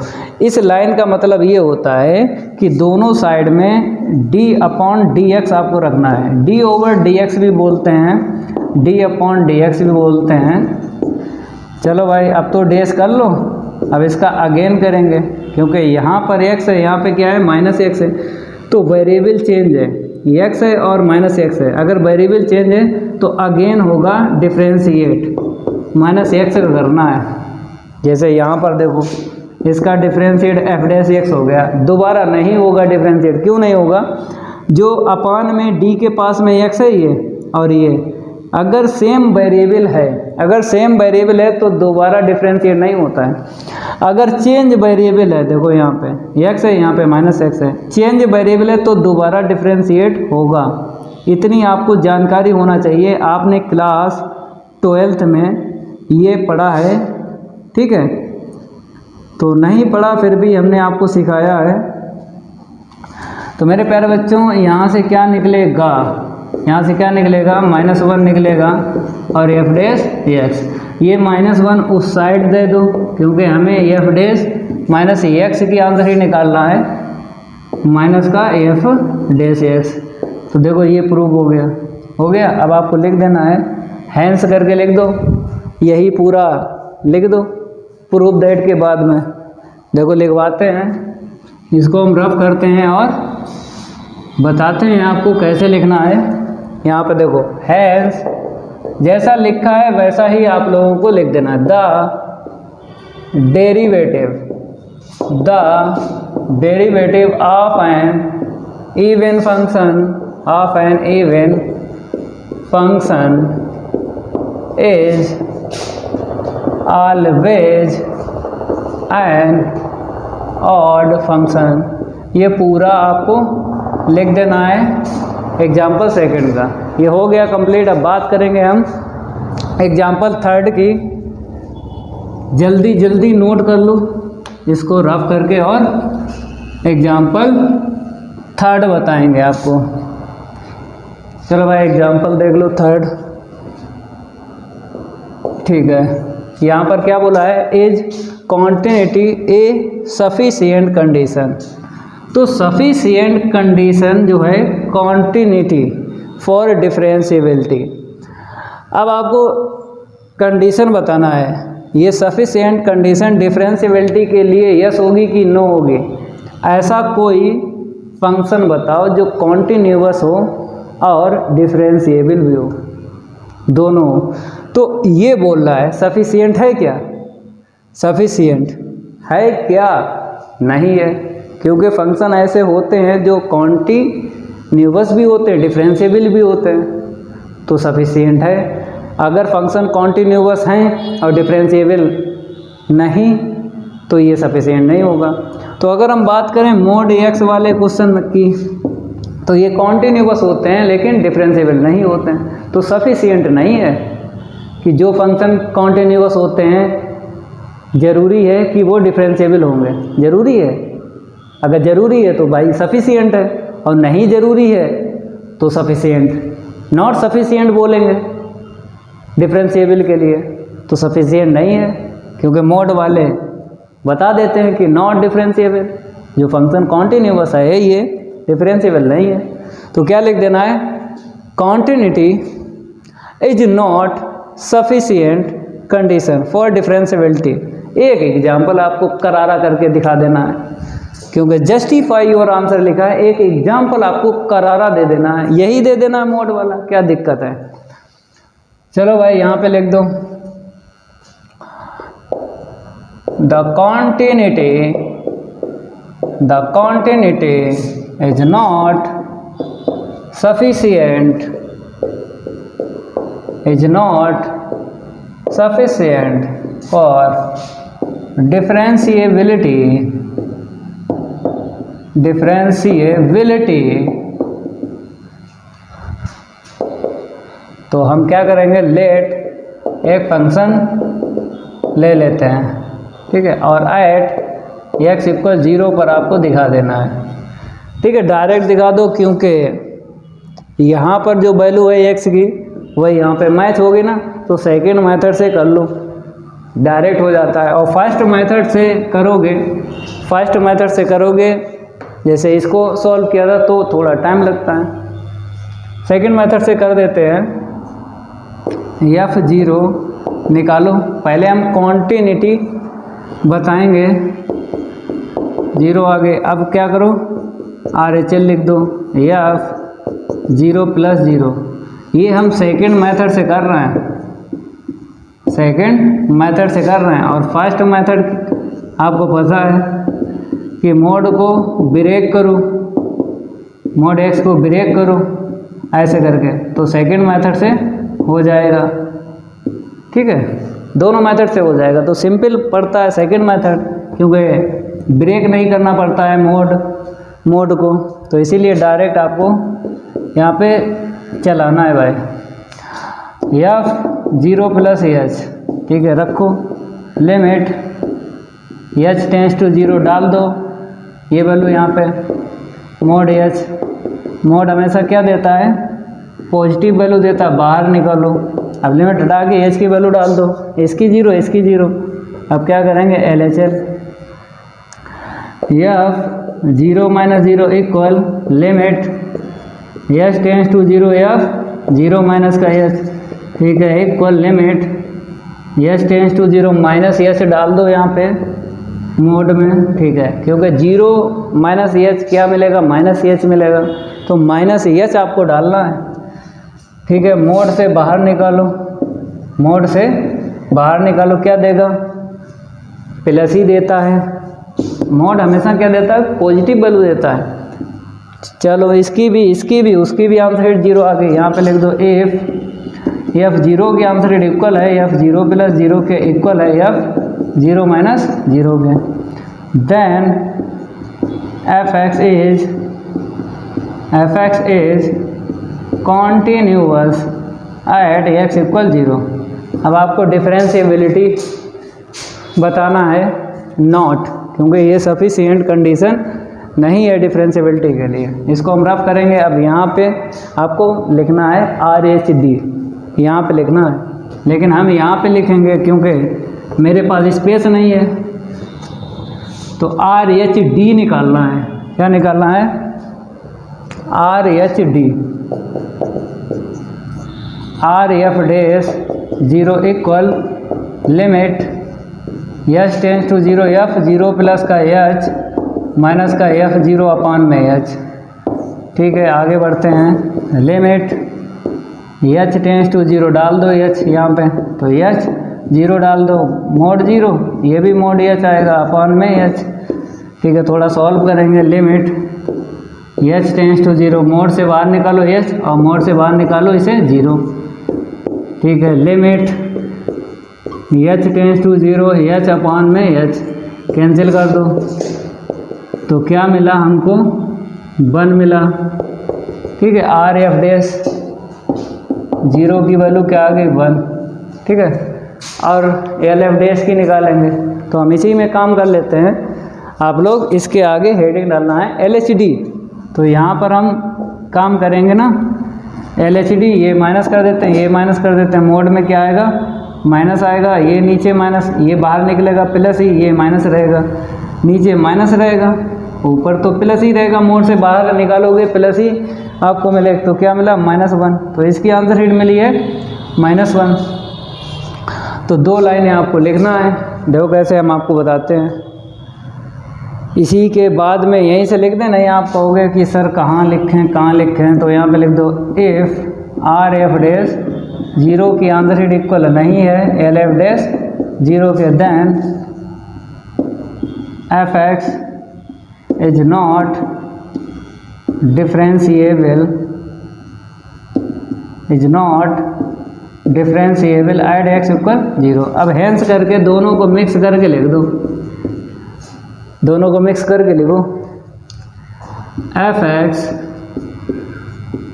[SPEAKER 1] इस लाइन का मतलब ये होता है कि दोनों साइड में d अपॉन dx आपको रखना है, d ओवर dx भी बोलते हैं, d अपॉन dx भी बोलते हैं। चलो भाई अब तो डेस कर लो, अब इसका अगेन करेंगे क्योंकि यहाँ पर x है, यहाँ पे क्या है, -x है, तो वेरिएबल चेंज है, x है और -x है। अगर वेरिएबल चेंज है तो अगेन होगा डिफ्रेंशिएट, -x करना है। जैसे यहाँ पर देखो इसका डिफ्रेंशिएट एफ डैश एक्स हो गया, दोबारा नहीं होगा डिफ्रेंशिएट, क्यों नहीं होगा, जो अपान में d के पास में x है ये और ये, अगर सेम वेरिएबल है तो दोबारा डिफ्रेंशिएट नहीं होता है। अगर चेंज वेरिएबल है, देखो यहाँ पे x है, यहाँ पे -x है, चेंज वेरिएबल है तो दोबारा डिफ्रेंशिएट होगा। इतनी आपको जानकारी होना चाहिए, आपने क्लास 12th में ये पढ़ा है, ठीक है, तो नहीं पढ़ा फिर भी हमने आपको सिखाया है। तो मेरे प्यारे बच्चों यहाँ से क्या निकलेगा, यहाँ से क्या निकलेगा, -1 निकलेगा और एफ डैश एक्स, ये -1 उस साइड दे दो क्योंकि हमें एफ डैश माइनस एक्स की आंसर ही निकालना है, माइनस का एफ डैश एक्स। तो देखो ये प्रूव हो गया। अब आपको लिख देना है, हैंस करके लिख दो, यही पूरा लिख दो प्रूव दैट के बाद में। देखो लिखवाते हैं, इसको हम रफ करते हैं और बताते हैं आपको कैसे लिखना है। यहाँ पे देखो हैंस जैसा लिखा है वैसा ही आप लोगों को लिख देना है, the derivative of an even function is always an odd function. ये पूरा आपको लिख देना है एग्जाम्पल सेकंड का। ये हो गया कंप्लीट। अब बात करेंगे हम एग्जाम्पल थर्ड की। जल्दी जल्दी नोट कर लो इसको रफ करके, और एग्जाम्पल थर्ड बताएंगे आपको। चलो भाई एग्जाम्पल देख लो थर्ड, ठीक है। यहाँ पर क्या बोला है, is continuity A sufficient condition. तो सफिशिएंट कंडीशन जो है कॉन्टिन्यूटी फॉर डिफरेंशिएबिलिटी। अब आपको कंडीशन बताना है, ये सफिशिएंट कंडीशन डिफरेंशिएबिलिटी के लिए यस होगी कि नो होगी। ऐसा कोई फंक्शन बताओ जो कॉन्टिन्यूअस हो और डिफरेंशिएबल भी हो, दोनों हो। तो ये बोल रहा है सफिशिएंट है क्या, सफिशिएंट है क्या, नहीं है, क्योंकि फंक्शन ऐसे होते हैं जो कॉन्टिन्यूअस भी होते हैं, डिफरेंशिएबल भी होते हैं, तो सफिशिएंट है। अगर फंक्शन कॉन्टिन्यूअस हैं और डिफरेंशिएबल नहीं तो ये सफिशिएंट नहीं होगा। तो अगर हम बात करें मोड एक्स वाले क्वेश्चन की, तो ये कॉन्टिन्यूअस होते हैं लेकिन डिफरेंशिएबल नहीं होते हैं, तो सफिशिएंट नहीं है कि जो फंक्शन कॉन्टिन्यूअस होते हैं ज़रूरी है कि वो डिफरेंशिएबल होंगे, ज़रूरी है। अगर ज़रूरी है तो भाई सफिशिएंट है, और नहीं ज़रूरी है तो सफिशिएंट, नॉट सफिशिएंट बोलेंगे डिफरेंशिएबल के लिए, तो सफिशिएंट नहीं है, क्योंकि मोड वाले बता देते हैं कि नॉट डिफरेंशिएबल, जो फंक्शन कॉन्टिन्यूअस है ये डिफरेंशिएबल नहीं है। तो क्या लिख देना है, continuity is not sufficient condition for differentiability. एक एग्जाम्पल आपको करारा करके दिखा देना है, क्योंकि जस्टिफाई योर आंसर लिखा है, एक एग्जाम्पल आपको करारा दे देना है, यही दे देना है मोड वाला, क्या दिक्कत है। चलो भाई यहाँ पे लिख दो, the continuity is not sufficient for differentiability तो हम क्या करेंगे, लेट एक फंक्शन ले लेते हैं, ठीक है, और एट x इक्वल 0 पर आपको दिखा देना है, ठीक है, डायरेक्ट दिखा दो, क्योंकि यहाँ पर जो वैल्यू है x की वही यहाँ पे मैच होगी ना, तो सेकंड मेथड से कर लो, डायरेक्ट हो जाता है। और फर्स्ट मेथड से करोगे जैसे इसको सॉल्व किया था तो थोड़ा टाइम लगता है, सेकंड मेथड से कर देते हैं, f0 निकालो, पहले हम कॉन्टिन्यूटी बताएंगे, 0 आगे, अब क्या करो RHL लिख दो, f0 + 0, ये हम सेकंड मेथड से कर रहे हैं, और फर्स्ट मेथड आपको पता है कि मोड को ब्रेक करो, मोड x को ब्रेक करो ऐसे करके, तो सेकंड मेथड से हो जाएगा, ठीक है, दोनों मेथड से हो जाएगा। तो सिंपल पड़ता है सेकंड मेथड, क्योंकि ब्रेक नहीं करना पड़ता है मोड को, तो इसीलिए डायरेक्ट आपको यहाँ पे चलाना है भाई, f0 + h, ठीक है, रखो, लिमिट h टेंड्स टू 0 डाल दो, ये वैल्यू यहाँ पे मोड h, मोड हमेशा क्या देता है, पॉजिटिव वैल्यू देता है, बाहर निकालो, अब लिमिट हटा के h की वैल्यू डाल दो, इसकी 0, इसकी 0, अब क्या करेंगे LHL, f0 - 0 equal limit h tends to 0 f0 minus का h, ठीक है, equal limit h tends to 0 -h डाल दो यहाँ पे मोड में, ठीक है, क्योंकि 0 -h क्या मिलेगा, -h मिलेगा, तो -h आपको डालना है, ठीक है। मोड से बाहर निकालो, क्या देगा, प्लस ही देता है, मोड हमेशा क्या देता है, पॉजिटिव वैल्यू देता है। चलो इसकी भी आंसर शीट 0 आ गई, यहाँ पे लिख दो f0 की आंसर शीट इक्वल है f0 + 0 के इक्वल है f0 - 0 के, then fx is continuous at x equal 0। अब आपको डिफरेंशिएबिलिटी बताना है नॉट, क्योंकि ये सफिशिएंट कंडीशन नहीं है डिफरेंशिएबिलिटी के लिए, इसको हम रफ करेंगे। अब यहाँ पे आपको लिखना है RHD, यहाँ पे लिखना है, लेकिन हम यहाँ पे लिखेंगे क्योंकि मेरे पास स्पेस नहीं है, तो RHD निकालना है, क्या निकालना है, RHD, RF0 equal limit h tends to 0 f0 + का h माइनस का f0 / h, ठीक है, आगे बढ़ते हैं, लिमिट एच टेंस टू 0 डाल दो एच यहाँ पे, तो एच 0 डाल दो, मोड 0, ये भी मोड एच आएगा अपॉन में एच। ठीक है, थोड़ा सॉल्व करेंगे। Limit H tends to 0, mod से बाहर निकालो एच और मोड से बाहर निकालो इसे 0। ठीक है, limit H tends to 0 h upon में एच, कैंसिल कर दो, तो क्या मिला हमको 1 मिला। ठीक है, आर एफ डैश 0 की वैल्यू क्या आ गई 1। ठीक है, और एल एफ डैश की निकालेंगे, तो हम इसी में काम कर लेते हैं। आप लोग इसके आगे हेडिंग डालना है एल एच डी, तो यहाँ पर हम काम करेंगे ना एल एच डी, ये माइनस कर देते हैं, ये माइनस कर देते हैं, मोड में क्या आएगा माइनस आएगा, ये नीचे माइनस, ये बाहर निकलेगा प्लस ही, ये माइनस रहेगा, नीचे माइनस रहेगा, ऊपर तो प्लस ही रहेगा, मोड से बाहर निकालोगे प्लस ही आपको मिलेगा। तो क्या मिला -1, तो इसकी आंसर शीट मिली है -1। तो 2 लाइनें आपको लिखना है, देखो कैसे हम आपको बताते हैं। इसी के बाद में यहीं से लिख दें, नहीं आप कहोगे कि सर कहाँ लिखें, तो यहाँ पे लिख दो इफ़ आर एफ डैश 0 की आंसर शीट इक्वल नहीं है एल एफ डैश 0 के, then F x is not differentiable at x equal 0। अब हैंस करके दोनों को मिक्स करके लिख दो, दोनों को मिक्स करके लिखो, F x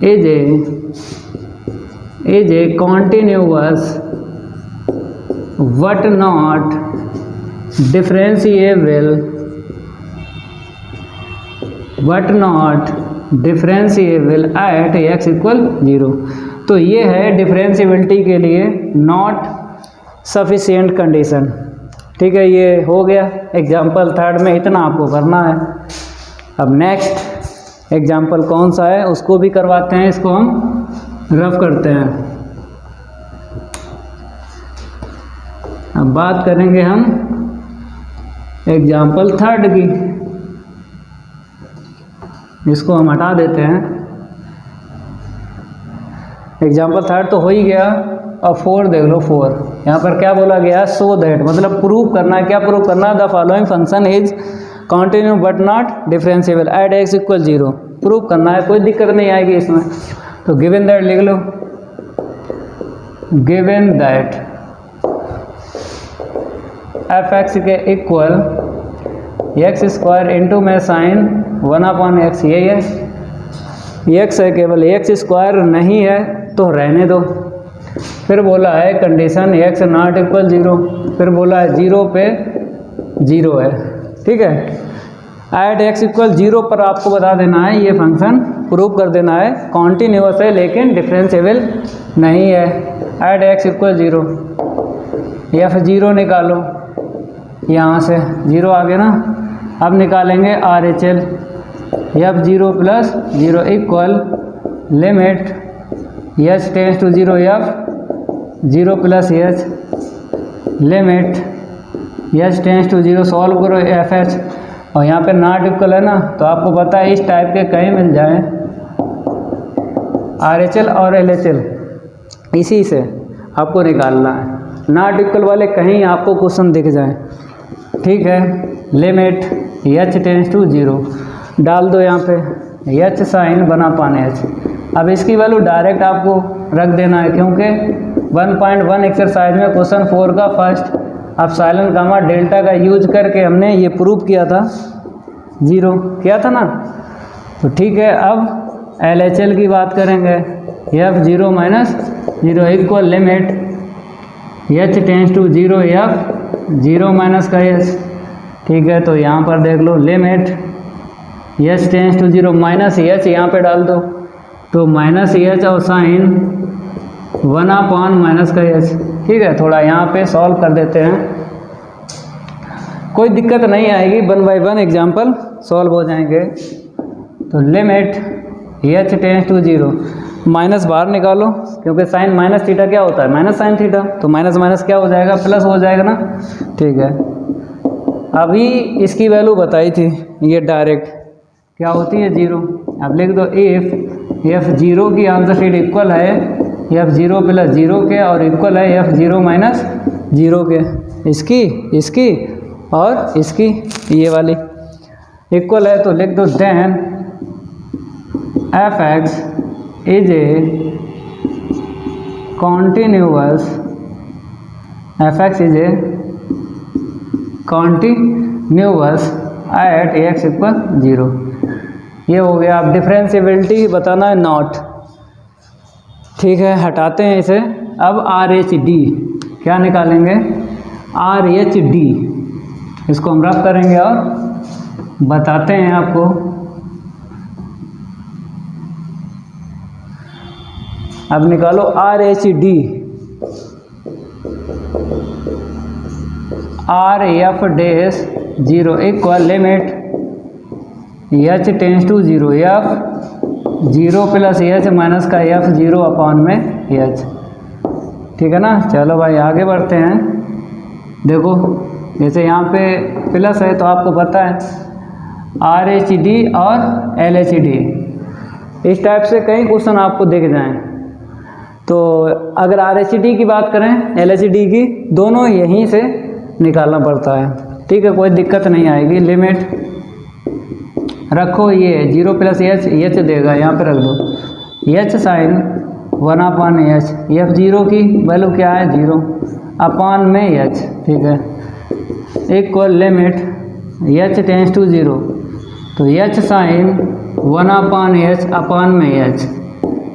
[SPEAKER 1] is a continuous but not differentiable at x equal 0। तो ये है डिफरेंशिएबिलिटी के लिए नॉट सफिशिएंट कंडीशन। ठीक है, ये हो गया एग्जाम्पल 3 में, इतना आपको करना है। अब नेक्स्ट एग्जाम्पल कौन सा है उसको भी करवाते हैं, इसको हम रफ करते हैं। अब बात करेंगे हम एग्जाम्पल 3 की, इसको हम हटा देते हैं। एग्जाम्पल 3 तो हो ही गया। अब 4 देख लो, 4 यहाँ पर क्या बोला गया, सो दैट, मतलब प्रूव करना है। क्या प्रूव करना है, the following function is continue but not differentiable at x equal 0। Prove करना है, कोई दिक्कत नहीं आएगी इसमें। तो गिवन दैट लिख लो, गिवन दैट एफ एक्स के इक्वल एक्स स्क्वायर इंटू में साइन 1/x, यही है, एक्स है केवल, एक्स स्क्वायर नहीं है तो रहने दो। फिर बोला है कंडीशन एक्स नॉट इक्वल 0, फिर बोला है 0 पे 0 है। ठीक है, एट एक्स इक्वल 0 पर आपको बता देना है, ये फंक्शन प्रूव कर देना है कॉन्टिन्यूअस है लेकिन डिफरेंशिएबल नहीं है। एट एक्स इक्वल 0, एफ 0 निकालो, यहाँ से 0 आ गया ना। अब निकालेंगे R H L, f 0 plus 0 equal limit H tends to 0 F 0 plus h, limit H tends to 0, solve करो एफ एच, और यहाँ पे नॉट इक्वल है ना, तो आपको पता है इस टाइप के कहीं मिल जाए आर एच एल और एल एच एल, इसी से आपको निकालना है। नॉट इक्वल वाले कहीं आपको क्वेश्चन दिख जाए। ठीक है, लिमिट एच टेंस टू 0 डाल दो, यहाँ पे एच साइन बना पाने एच। अब इसकी वैल्यू डायरेक्ट आपको रख देना है, क्योंकि 1.1 एक्सरसाइज में क्वेश्चन 4 का फर्स्ट एप्सिलॉन गामा डेल्टा का यूज करके हमने ये प्रूव किया था, 0 किया था ना। तो ठीक है, अब एल एच एल की बात करेंगे, F 0 minus 0 equal limit H tends to 0 F 0 minus का एच। ठीक है, तो यहाँ पर देख लो limit H tends to 0 minus H यहाँ पे डाल दो, तो माइनस एच और साइन 1/- का एच। ठीक है, थोड़ा यहाँ पे सॉल्व कर देते हैं, कोई दिक्कत नहीं आएगी, 1 बाय 1 एग्जाम्पल सॉल्व हो जाएंगे। तो limit H tends to 0, minus बाहर निकालो, क्योंकि साइन माइनस थीटा क्या होता है, माइनस साइन थीटा, तो माइनस माइनस क्या हो जाएगा, प्लस हो जाएगा ना। ठीक है, अभी इसकी वैल्यू बताई थी, ये डायरेक्ट क्या होती है 0। अब लिख दो इफ एफ 0 की आंसर शीट इक्वल है एफ ज़ीरो प्लस ज़ीरो के और इक्वल है एफ ज़ीरो माइनस ज़ीरो के, इसकी और इसकी ये वाली इक्वल है, तो लिख दो then F x is a continuous, f x is a continuous at x equal zero. ये हो गया। अब डिफरेंशिएबिलिटी बताना है नॉट, ठीक है, हटाते हैं इसे। अब आर एच डी क्या निकालेंगे, आर एच डी, इसको हम रफ करेंगे और बताते हैं आपको। अब निकालो R H D, R F dash zero equal limit H tends to zero, f zero plus H minus का एफ ज़ीरो अपॉन में एच, ठीक है ना। चलो भाई आगे बढ़ते हैं। देखो जैसे यहाँ पे प्लस है तो आपको पता है आर एच डी और एल एच डी, इस टाइप से कई क्वेश्चन आपको दिख जाएं। तो अगर आर एच डी की बात करें, एल एच डी की, दोनों यहीं से निकालना पड़ता है, ठीक है, कोई दिक्कत नहीं आएगी। लिमिट रखो, ये जीरो प्लस एच देगा, यहाँ पे रख दो H sine one upon H, F zero की वैल्यू क्या है ज़ीरो अपॉन में एच, ठीक है, equal limit H tends to zero, तो H sine one upon H upon में एच,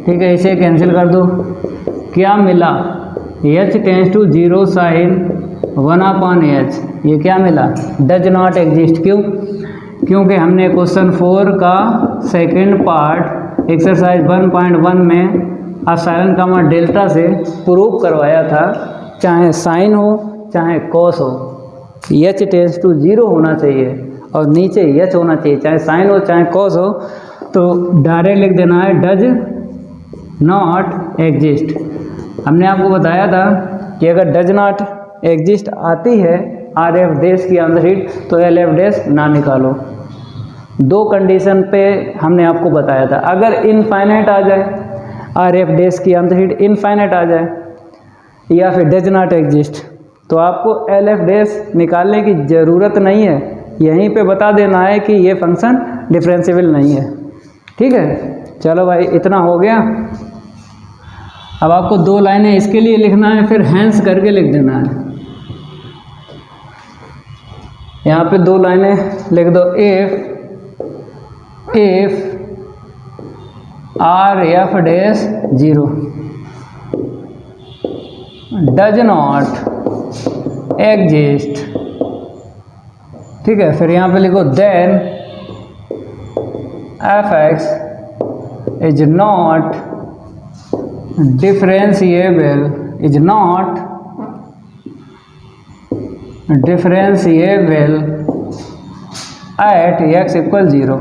[SPEAKER 1] ठीक है, इसे कैंसिल कर दो। क्या मिला, H tends to zero sine one upon H, ये क्या मिला, डज नॉट एग्जिस्ट। क्यों, क्योंकि हमने क्वेश्चन 4 का सेकंड पार्ट एक्सरसाइज 1.1 में एप्सिलॉन कामा डेल्टा से प्रूव करवाया था, चाहे साइन हो चाहे कॉस हो, एच टेंस टू ज़ीरो होना चाहिए और नीचे एच होना चाहिए, चाहे साइन हो चाहे कॉस हो। तो डायरेक्ट लिख देना है डज नॉट एग्जिस्ट। हमने आपको बताया था कि अगर डज नॉट एग्जिस्ट आती है आर एफ डैश की आंसर शीट तो एल एफ डैश ना निकालो। दो कंडीशन पे हमने आपको बताया था, अगर इनफाइनाइट आ जाए आर एफ डैश की आंसर शीट इनफाइनाइट आ जाए या फिर डज नॉट एग्जिस्ट तो आपको एल एफ डैश निकालने की ज़रूरत नहीं है, यहीं पे बता देना है कि ये फंक्शन डिफरेंशिएबल नहीं है, ठीक है। चलो भाई इतना हो गया। अब आपको दो लाइनें इसके लिए लिखना है, फिर हैंस करके लिख देना है। यहाँ पे दो लाइनें लिख दो, if R F dash zero does not exist, ठीक है। फिर यहाँ पे लिखो then F x is not differentiable, is not differentiable at x equal zero,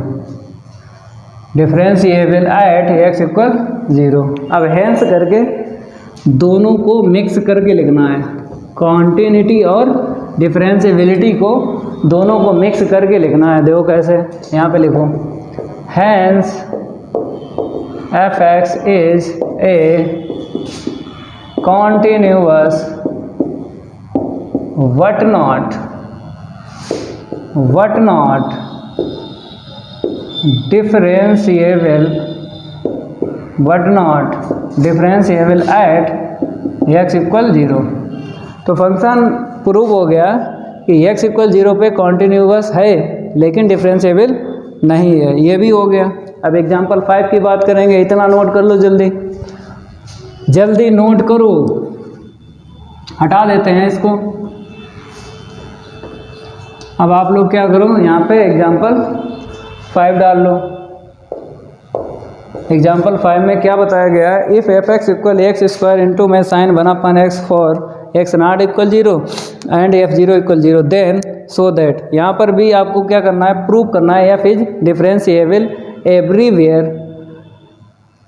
[SPEAKER 1] differentiable at x equal zero. अब हैंस करके दोनों को मिक्स करके लिखना है, कॉन्टिन्यूटी और डिफरेंशिएबिलिटी को दोनों को मिक्स करके लिखना है। देखो कैसे, यहाँ पे लिखो hence f x is a continuous what not differentiable at x equal zero. तो फंक्शन प्रूव हो गया कि x इक्वल ज़ीरो पे कॉन्टिन्यूअस है लेकिन डिफरेंशिएबल नहीं है, ये भी हो गया। अब एग्जांपल 5 की बात करेंगे, इतना नोट कर लो, जल्दी जल्दी नोट करो, हटा देते हैं इसको। अब आप लोग क्या करो, यहाँ पे एग्जाम्पल 5 डाल लो। एग्जाम्पल 5 में क्या बताया गया है, if F x equal X square into में sine one upon X for X not equal zero and F zero equal zero then so that, यहाँ पर भी आपको क्या करना है, प्रूव करना है F is differentiable everywhere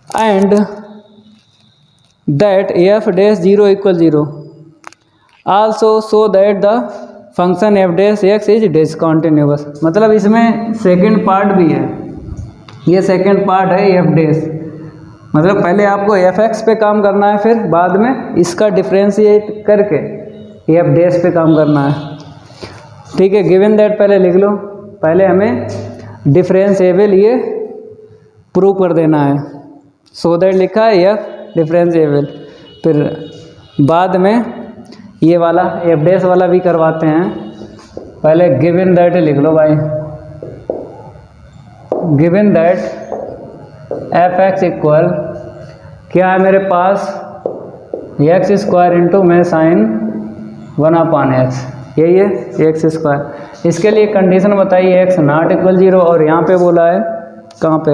[SPEAKER 1] and that F dash zero equal zero also so that the function F dash x is discontinuous. मतलब इसमें सेकंड पार्ट भी है, ये सेकंड पार्ट है एफ डैश, मतलब पहले आपको एफ एक्स पे काम करना है, फिर बाद में इसका डिफ्रेंशिएट करके एफ डैश पे काम करना है। ठीक है, गिवन दैट पहले लिख लो। पहले हमें डिफरेंशिएबल ये प्रूव कर देना है, सो दैट लिखा है एफ डिफरेंशिएबल। फिर बाद में ये वाला एफ डैश वाला भी करवाते हैं। पहले गिवन दैट लिख लो भाई, given that f x equal क्या है मेरे पास, एक्स स्क्वायर इंटू में साइन 1/x, यही है एक्स स्क्वायर। इसके लिए कंडीशन बताइए, एक्स नॉट इक्वल 0 और यहाँ पे बोला है कहाँ पे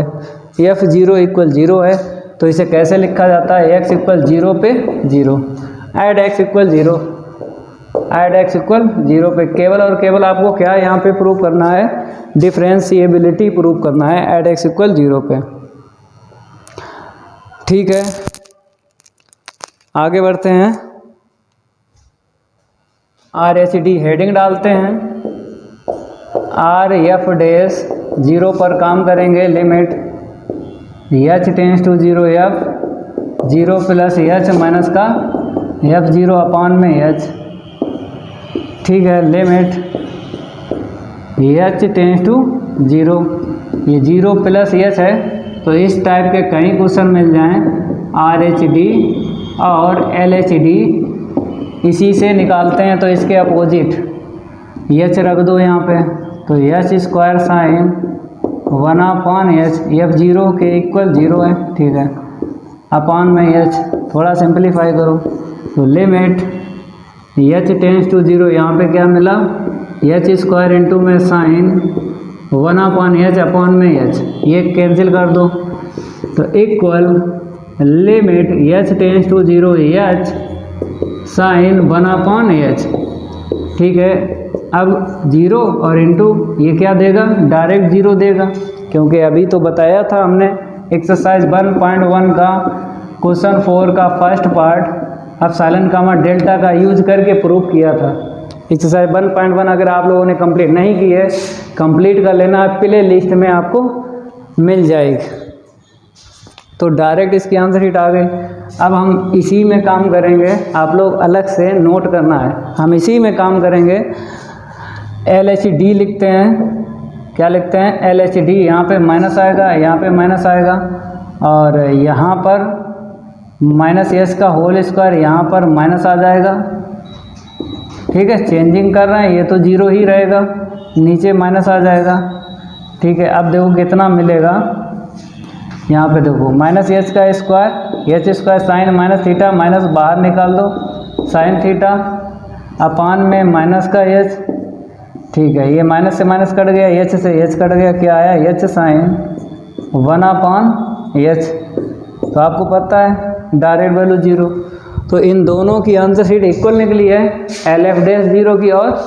[SPEAKER 1] एफ 0 इक्वल 0 है, तो इसे कैसे लिखा जाता है, एक्स इक्वल 0 पे 0, add x equal 0, add x equal 0 पे केवल और केवल आपको क्या यहाँ पे प्रूव करना है, डिफरेंशिएबिलिटी प्रूव करना है, ऐड एक्स इक्वल 0 पे। ठीक है, आगे बढ़ते हैं। आर एच डी हेडिंग डालते हैं, आर एफ डैश 0 पर काम करेंगे, limit H tends to 0 F 0 plus H minus का एफ 0 अपान में एच। ठीक है, लिमिट एच टेंस टू 0, ये 0 प्लस एच है, तो इस टाइप के कई क्वेश्चन मिल जाएं, आर एच डी और एल एच डी इसी से निकालते हैं, तो इसके अपोजिट एच रख दो यहाँ पे, तो H square sine 1/h F 0 के इक्वल 0 है। ठीक है, अपान में एच, थोड़ा सिंप्लीफाई करो तो लिमिट एच टेंस टू 0, यहाँ पे क्या मिला, एच स्क्वायर इंटू में साइन 1/h अपान में एच, ये कैंसिल कर दो, तो equal limit H tends to 0 h sine 1/h। ठीक है, अब 0 और इंटू ये क्या देगा, डायरेक्ट 0 देगा, क्योंकि अभी तो बताया था हमने एक्सरसाइज 1.1 का क्वेश्चन 4 का फर्स्ट पार्ट एप्सिलॉन कामा डेल्टा का यूज करके प्रूव किया था। एक्सरसाइज 1.1 अगर आप लोगों ने कंप्लीट नहीं की है, कंप्लीट कर लेना, प्ले लिस्ट में आपको मिल जाएगी। तो डायरेक्ट इसकी आंसर शीट आ गई। अब हम इसी में काम करेंगे, आप लोग अलग से नोट करना है, हम इसी में काम करेंगे। एल एच डी लिखते हैं, क्या लिखते हैं, एल एच डी, यहाँ पे माइनस आएगा, यहाँ पे माइनस आएगा, और यहाँ पर माइनस एस का होल स्क्वायर, यहाँ पर माइनस आ जाएगा। ठीक है, चेंजिंग कर रहे हैं, ये तो 0 ही रहेगा, नीचे माइनस आ जाएगा। ठीक है, अब देखो कितना मिलेगा, यहाँ पे देखो माइनस एच का square, H square sine minus theta, minus बाहर निकाल दो साइन थीटा अपान में माइनस का एच। ठीक है, ये माइनस से माइनस कट गया, एच से एच कट गया, क्या आया, एच साइन 1/h। तो आपको पता है डायरेक्ट वैल्यू 0, तो इन दोनों की आंसर शीट इक्वल निकली है, एल एफ डैश 0 की और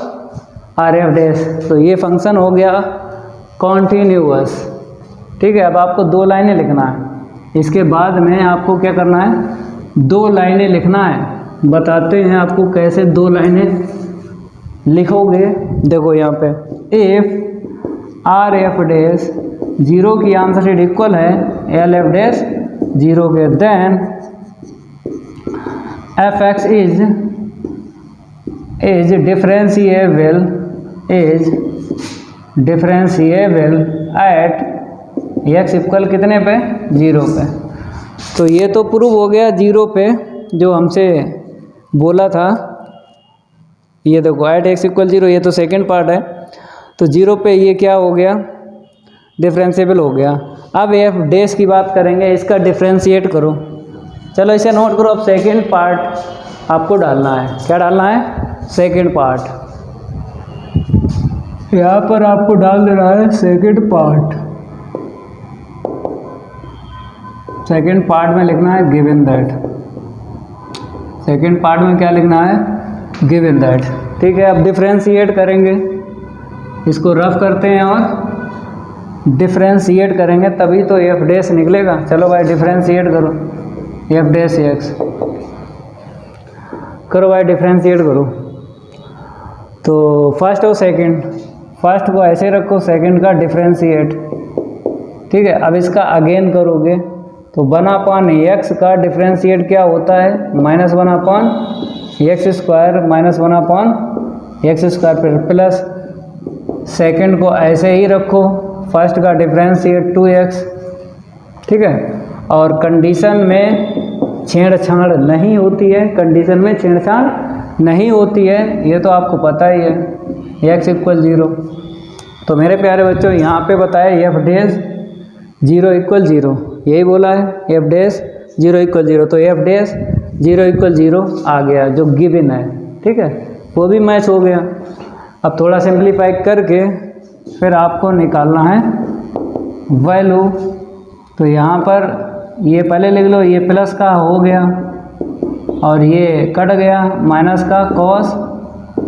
[SPEAKER 1] आर एफ डैश। तो ये फंक्शन हो गया कॉन्टीन्यूअस। ठीक है, अब आपको 2 लाइनें लिखना है, इसके बाद में आपको क्या करना है, 2 लाइनें लिखना है। बताते हैं आपको कैसे 2 लाइनें लिखोगे। देखो यहाँ पे इफ आर एफ डैश 0 की आंसर शीट इक्वल है एल एफ डैश 0 के, then F x is differentiable at x equal कितने पे, 0 पे। तो ये तो प्रूव हो गया 0 पे, जो हमसे बोला था। ये देखो एट एक्स इक्वल 0, ये तो सेकंड पार्ट है, तो 0 पे ये क्या हो गया, डिफरेंशिएबल हो गया। अब एफ डैश की बात करेंगे, इसका डिफरेंशिएट करो। चलो इसे नोट करो। अब सेकंड पार्ट आपको डालना है, क्या डालना है, सेकंड पार्ट। यहाँ पर आपको डाल देना है सेकंड पार्ट। सेकंड पार्ट में लिखना है गिवन दैट। सेकंड पार्ट में क्या लिखना है, गिवन दैट। ठीक है, अब डिफरेंशिएट करेंगे, इसको रफ करते हैं और डिफरेंशिएट करेंगे, तभी तो एफ डैश निकलेगा। चलो भाई डिफरेंशिएट करो, एफ डैश एक्स करो भाई, डिफरेंशिएट करो। तो फर्स्ट और सेकंड, फर्स्ट को ऐसे रखो, सेकंड का डिफरेंशिएट। ठीक है, अब इसका अगेन करोगे तो 1/x का डिफ्रेंशिएट क्या होता है, -1/x² -1/x² फिर प्लस सेकंड को ऐसे ही रखो, फर्स्ट का डिफ्रेंशिएट 2x, ठीक है। और कंडीशन में छेड़छाड़ नहीं होती है, कंडीशन में छेड़छाड़ नहीं होती है, ये तो आपको पता ही है, x = 0। तो मेरे प्यारे बच्चों यहाँ पे बताया f डैश 0 = 0, यही बोला है f डैश 0 = 0, तो f डैश 0 = 0 आ गया जो गिवन है, ठीक है, वो भी मैच हो गया। अब थोड़ा सिंप्लीफाई करके फिर आपको निकालना है वैल्यू, तो यहाँ पर ये पहले लिख लो, ये प्लस का हो गया और ये कट गया, माइनस का cos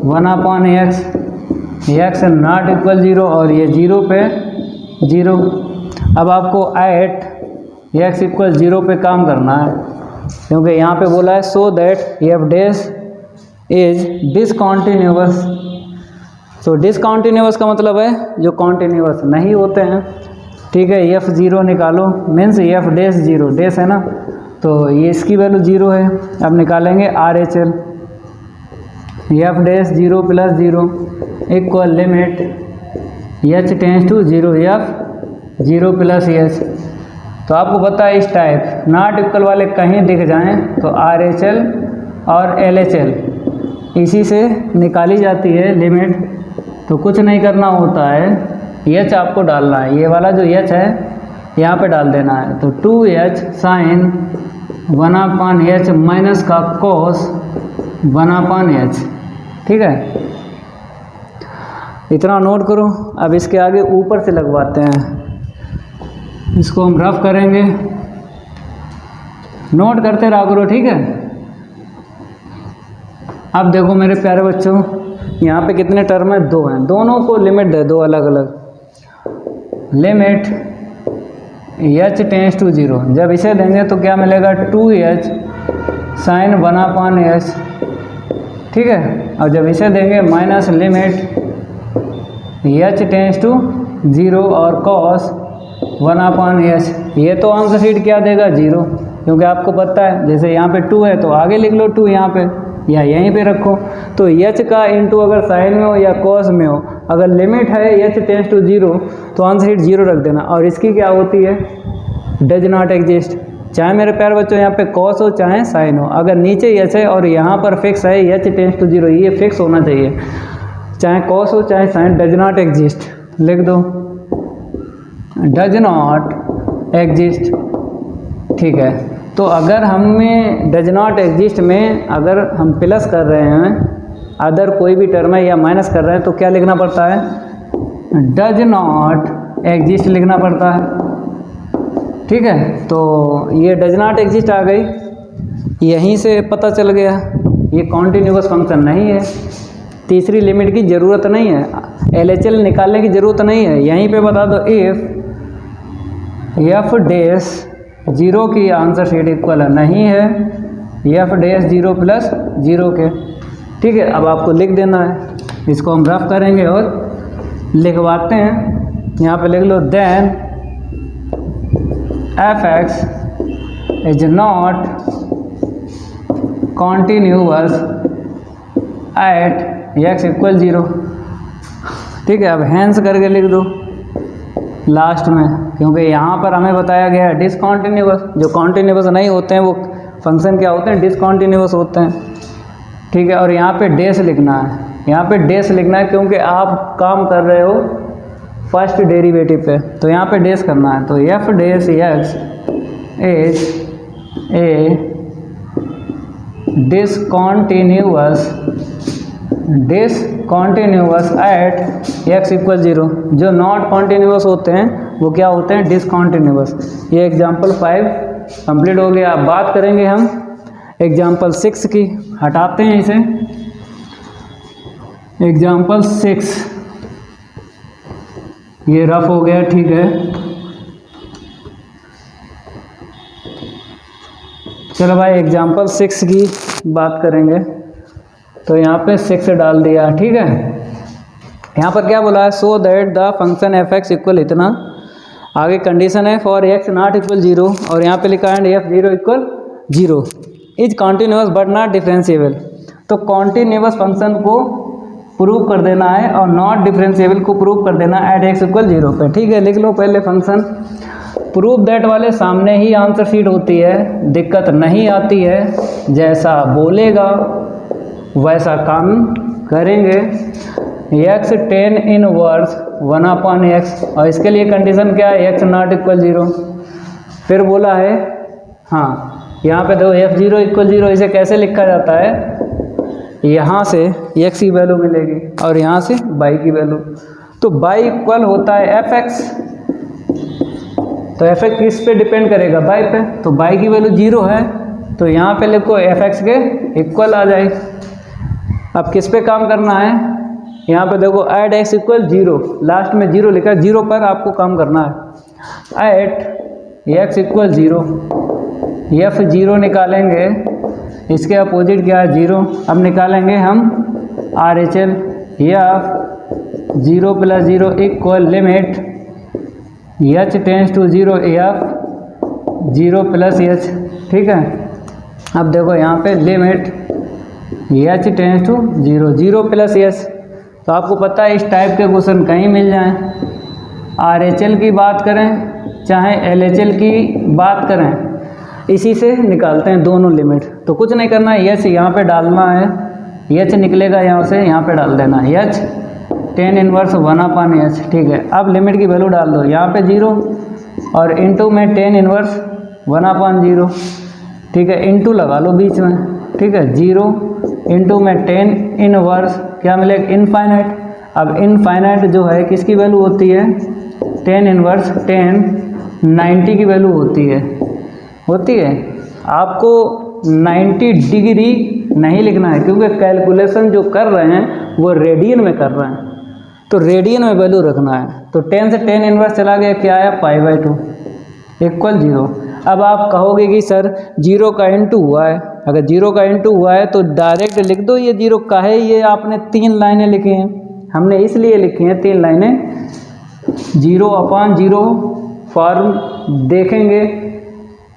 [SPEAKER 1] 1/x, x ≠ 0 और ये 0 पे 0। अब आपको एट x = 0 पे काम करना है, क्योंकि यहाँ पे बोला है so that f dash is discontinuous. तो डिसकॉन्टिन्यूअस का मतलब है जो कॉन्टिन्यूअस नहीं होते हैं, ठीक है। f 0 निकालो, मीन्स f डैश 0, डैश है ना, तो ये इसकी वैल्यू 0 है। अब निकालेंगे RHL, f dash 0 + 0 equal limit h tends to 0 f 0 + h। तो आपको पता है इस टाइप नॉट इक्वल वाले कहीं दिख जाएं तो RHL और LHL इसी से निकाली जाती है लिमिट। तो कुछ नहीं करना होता है, h आपको डालना है, ये वाला जो h है यहाँ पे डाल देना है। तो 2h sin 1/h माइनस का cos 1/h, ठीक है, इतना नोट करो। अब इसके आगे ऊपर से लगवाते हैं, इसको हम रफ करेंगे, नोट करते रहा करो, ठीक है। अब देखो मेरे प्यारे बच्चों, यहाँ पे कितने टर्म है, 2 हैं, दोनों को लिमिट दे दो अलग अलग। लिमिट h टेंड्स टू 0, जब इसे देंगे तो क्या मिलेगा, 2h sin 1/h, ठीक है। और जब इसे देंगे minus limit h tends to 0 और cos 1/h, ये तो आंसर शीट क्या देगा, 0, क्योंकि आपको पता है जैसे यहाँ पे 2 है तो आगे लिख लो 2 यहाँ पे या यहीं पे रखो। तो h का इंटू अगर साइन में हो या कॉस में हो, अगर लिमिट है h टेंड्स टू 0 तो आंसर शीट 0 रख देना। और इसकी क्या होती है, डज नॉट एग्जिस्ट, चाहे मेरे प्यारे बच्चों यहाँ पे कॉस हो चाहे साइन हो, अगर नीचे h है और यहाँ पर फिक्स है h टेंड्स टू 0, ये फिक्स होना चाहिए, चाहे कॉस हो चाहे साइन, डज नॉट एग्जिस्ट लिख दो, डज नॉट एग्जिस्ट, ठीक है। तो अगर हमें डज नॉट एग्जिस्ट में अगर हम प्लस कर रहे हैं, अदर कोई भी टर्म है या माइनस कर रहे हैं, तो क्या लिखना पड़ता है, डज नॉट एग्जिस्ट लिखना पड़ता है, ठीक है। तो ये डज नॉट एग्जिस्ट आ गई, यहीं से पता चल गया ये कॉन्टिन्यूअस फंक्शन नहीं है, तीसरी लिमिट की ज़रूरत नहीं है, LHL निकालने की ज़रूरत नहीं है, यहीं पे बता दो इफ़ f डैश 0 की आंसर शीट इक्वल नहीं है f डैश 0 + 0 के, ठीक है। अब आपको लिख देना है, इसको हम रफ करेंगे और लिखवाते हैं, यहाँ पे लिख लो then f(x) is not continuous at x = 0, ठीक है। अब हैंस करके लिख दो लास्ट में, क्योंकि यहाँ पर हमें बताया गया है डिसकॉन्टिन्यूअस, जो कॉन्टिन्यूअस नहीं होते हैं वो फंक्शन क्या होते हैं, डिसकॉन्टिन्यूअस होते हैं, ठीक है। और यहाँ पे डैश लिखना है, यहाँ पे डैश लिखना है क्योंकि आप काम कर रहे हो फर्स्ट डेरिवेटिव पे, तो यहाँ पे डैश करना है। तो f dash x is a discontinuous at x = 0, जो नॉट कॉन्टिन्यूअस होते हैं वो क्या होते हैं, डिसकॉन्टिन्यूअस। ये एग्जाम्पल 5 कंप्लीट हो गया। अब बात करेंगे हम एग्जाम्पल 6 की, हटाते हैं इसे, एग्जाम्पल 6 ये रफ हो गया, ठीक है। चलो भाई एग्जाम्पल 6 की बात करेंगे, तो यहाँ पे 6 डाल दिया, ठीक है। यहाँ पर क्या बोला है, so that the function f(x) equal इतना आगे कंडीशन है फॉर एक्स नॉट इक्वल 0 और यहाँ पे लिखा है F 0 equal 0 is continuous but not differentiable. तो कॉन्टिन्यूअस फंक्शन को प्रूव कर देना है और नॉट डिफरेंशिएबल को प्रूव कर देना एट एक्स इक्वल 0 पे। ठीक है, लिख लो पहले फंक्शन। प्रूव दैट वाले सामने ही आंसर शीट होती है, दिक्कत नहीं आती है, जैसा बोलेगा वैसा काम करेंगे। एक्स टेन इनवर्स 1/x और इसके लिए कंडीशन क्या है, एक्स नॉट इक्वल 0। फिर बोला है हाँ यहाँ पे देखो एफ 0 इक्वल 0 इसे कैसे लिखा जाता है, यहाँ से x की वैल्यू मिलेगी और यहाँ से y की वैल्यू। तो y इक्वल होता है एफ एक्स, तो एफ एक्स किस पे डिपेंड करेगा, y पे। तो y की वैल्यू 0 है तो यहाँ पे लिखो एफ एक्स के इक्वल आ जाए। अब किस पे काम करना है, यहाँ पे देखो ऐड एक्स इक्वल 0, लास्ट में 0 लिखा है, 0 पर आपको काम करना है। ऐड एक्स इक्वल 0, एफ 0 निकालेंगे, इसके अपोजिट क्या है 0। अब निकालेंगे हम R H L, f 0 + 0 equal limit H tends to 0 F 0 + h. ठीक है, अब देखो यहाँ पे limit H tends to 0 0 + h. तो आपको पता है इस टाइप के क्वेश्चन कहीं मिल जाएं, आर एच एल की बात करें चाहे एल एच एल की बात करें, इसी से निकालते हैं दोनों लिमिट। तो कुछ नहीं करना है, एच यहाँ पे डालना है, एच निकलेगा यहाँ से, यहाँ पे डाल देना एच टेन इनवर्स 1/h। ठीक है, अब लिमिट की वैल्यू डाल दो, यहाँ पे 0 और इनटू में टेन इनवर्स 1/0। ठीक है, इनटू लगा लो बीच में। ठीक है, 0 इनटू में टेन इनवर्स क्या मिलेगा, इनफाइनाइट। अब इनफाइनाइट जो है किसकी वैल्यू होती है, टेन इनवर्स 10 90 की वैल्यू होती है आपको 90 डिग्री नहीं लिखना है क्योंकि कैलकुलेशन जो कर रहे हैं वो रेडियन में कर रहे हैं, तो रेडियन में वैल्यू रखना है। तो 10 से 10 इनवर्स चला गया, क्या आया π/2 इक्वल 0। अब आप कहोगे कि सर 0 का इंटू हुआ है, अगर 0 का इंटू हुआ है तो डायरेक्ट लिख दो ये 0 का है, ये आपने 3 लाइनें लिखी हैं, हमने इसलिए लिखी हैं 3 लाइनें। 0/0 फॉर्म देखेंगे,